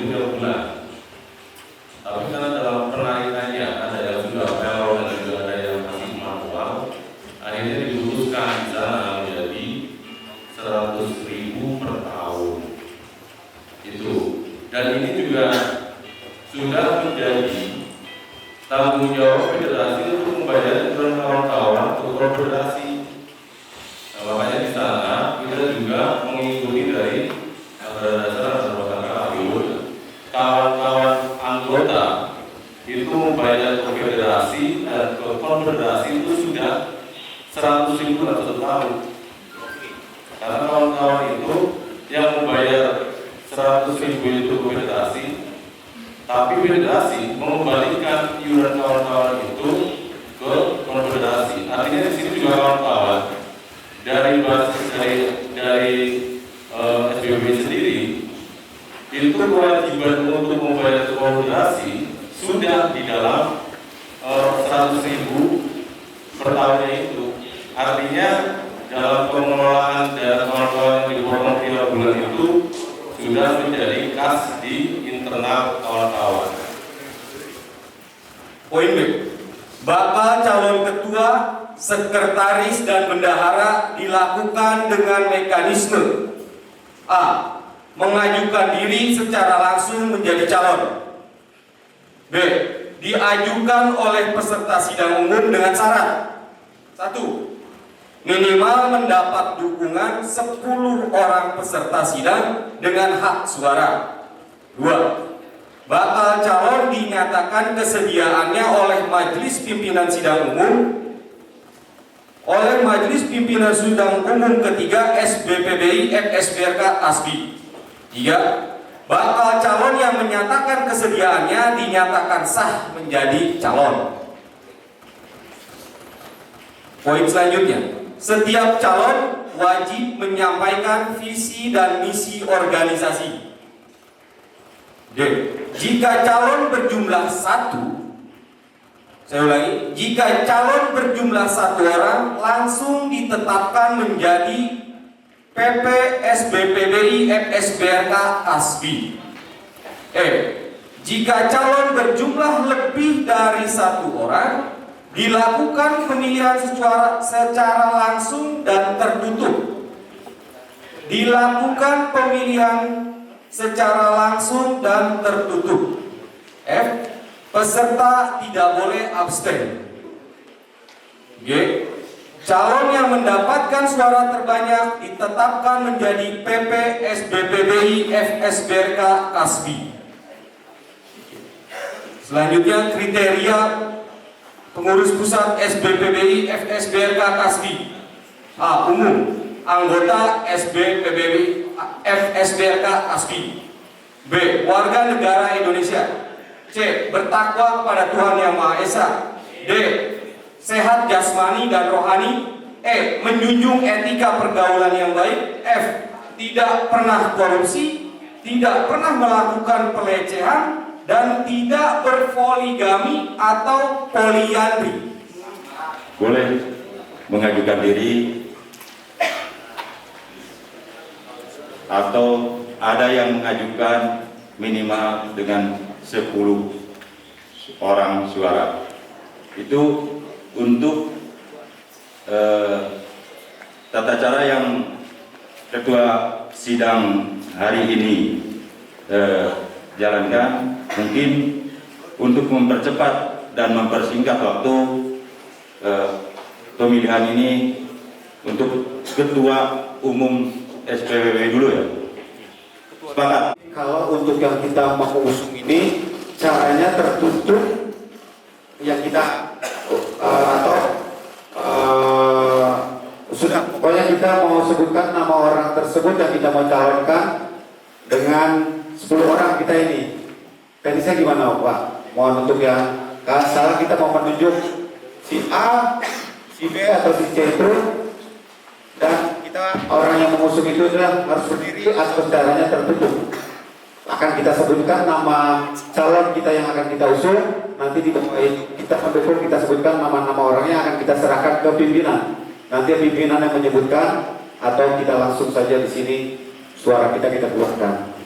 tiap bulan. Tapi karena dalam penarikannya ada yang sudah payroll dan juga ada yang masih manual, akhirnya diputuskan di sana menjadi 100.000 per tahun. Itu. Dan ini juga sudah menjadi tanggung jawab federasi untuk membayar iuran kawan-kawan untuk konfederasi. Nah, makanya di sana kita juga mengikuti dari anggaran dasar dan anggaran akhir. Kawan-kawan anggota itu membayar ke federasi dan ke konfederasi itu sudah 100.000 dalam 1 tahun. Karena kawan-kawan itu yang membayar 100.000 itu ke federasi, tapi federasi mengembalikan iuran kawan-kawan itu ke konfederasi. Artinya di sini juga kawan-kawan dari basis dari SBB sendiri itu kewajiban untuk membayar ke konfederasi sudah di dalam 100.000 per tahunnya itu. Artinya dalam pengelolaan dan kawan-kawan yang dipotong tiap bulan itu sudah menjadi kas di internal kawan-kawan. Poin B. Bakal calon ketua, sekretaris dan bendahara dilakukan dengan mekanisme A. Mengajukan diri secara langsung menjadi calon. B. Diajukan oleh peserta sidang umum dengan syarat 1. Minimal mendapat dukungan 10 orang peserta sidang dengan hak suara. 2. Bakal calon dinyatakan kesediaannya oleh Majelis Pimpinan Sidang Umum, oleh Majelis Pimpinan Sidang Umum ketiga SBPBI FSBRK ASBI. 3. Bakal calon yang menyatakan kesediaannya dinyatakan sah menjadi calon. Poin selanjutnya, setiap calon wajib menyampaikan visi dan misi organisasi. D. Jika calon berjumlah 1, saya ulangi, jika calon berjumlah 1 orang langsung ditetapkan menjadi PP SBPBI FSBRK ASBI. E. Jika calon berjumlah lebih dari 1 orang, dilakukan pemilihan secara langsung dan tertutup. Dilakukan pemilihan secara langsung dan tertutup. F. Peserta tidak boleh abstain. G. Calon yang mendapatkan suara terbanyak ditetapkan menjadi PP SBPBI FSBRK ASBI. Selanjutnya kriteria pengurus pusat SBPBI FSBRK ASBI. A. Umum, anggota SBPBI FSBRK ASBI. B. Warga negara Indonesia. C. Bertakwa kepada Tuhan Yang Maha Esa. D. Sehat jasmani dan rohani. E. Menjunjung etika pergaulan yang baik. F. Tidak pernah korupsi, tidak pernah melakukan pelecehan, dan tidak berpoligami atau poliandri. Boleh mengajukan diri atau ada yang mengajukan minimal dengan 10 orang suara. Itu untuk tata cara yang ketua sidang hari ini jalankan, mungkin untuk mempercepat dan mempersingkat waktu pemilihan ini untuk ketua umum SPWB dulu ya. Sepakat. Kalau untuk yang kita mau usung ini caranya tertutup, yang kita sudah pokoknya kita mau sebutkan nama orang tersebut yang kita mau calonkan dengan 10 orang kita ini. Teknisnya gimana Pak? Mohon untuk yang kan salah kita mau menunjuk si A, si B atau si C itu, dan kita orang yang mengusung itu adalah harus berdiri atau caranya tertutup. Akan kita sebutkan nama calon kita yang akan kita usung, nanti di bawah kita mendukung, kita sebutkan nama-nama orangnya, akan kita serahkan ke pimpinan. Nanti pimpinan yang menyebutkan atau kita langsung saja di sini suara kita keluarkan.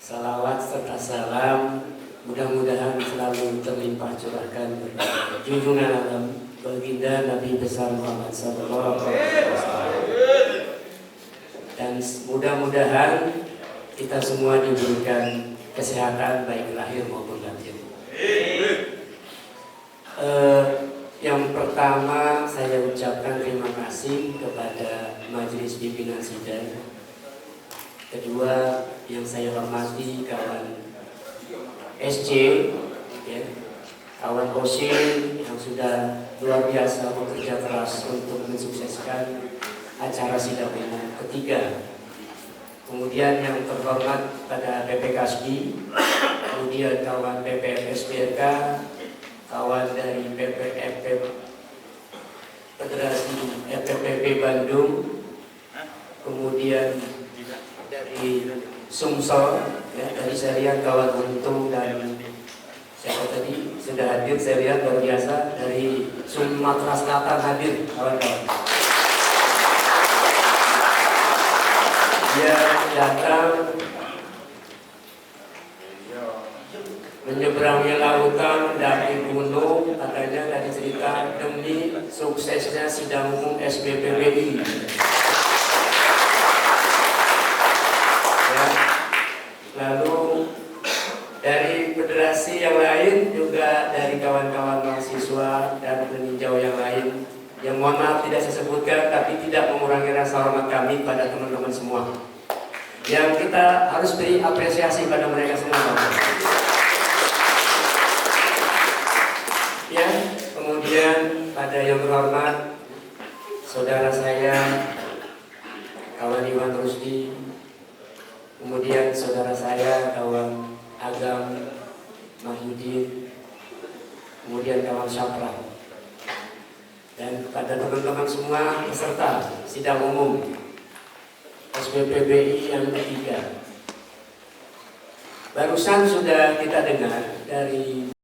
salawat serta salam mudah-mudahan selalu terlimpah curahkan kepada junjungan alam baginda Nabi besar Muhammad SAW. Dan mudah-mudahan kita semua diberikan kesehatan baik lahir maupun batin. Yang pertama saya ucapkan terima kasih kepada Majelis Pimpinan Sidang. Kedua yang saya hormati kawan SC, ya, kawan OSIN yang sudah luar biasa bekerja keras untuk mensukseskan acara sidang umum ketiga. Kemudian yang terhormat pada PPKSB, kemudian kawan PPFSBRK, kawan dari PPFP Federasi FPPB Bandung, kemudian dari Sumsel, ya, dari saya lihat kawan Untung dan siapa tadi sudah hadir, saya lihat luar biasa dari Sumatera Selatan hadir kawan-kawan. Dia datang menyeberangi lautan, mendaki gunung, katanya dari cerita demi suksesnya sidang umum SBPBI. Ya. Lalu dari federasi yang lain juga dari kawan-kawan mahasiswa dan peninjau yang lain, yang mohon maaf tidak saya sebutkan, tapi tidak mengurangi rasa hormat kami pada teman-teman semua. Yang kita harus beri apresiasi pada mereka semua. Ya, kemudian pada yang terhormat saudara saya kawan Iwan Rusdi, kemudian saudara saya kawan Agam Mahyudin, kemudian kawan Syafra, dan pada teman-teman semua peserta sidang umum SBPBI yang ketiga. Barusan sudah kita dengar dari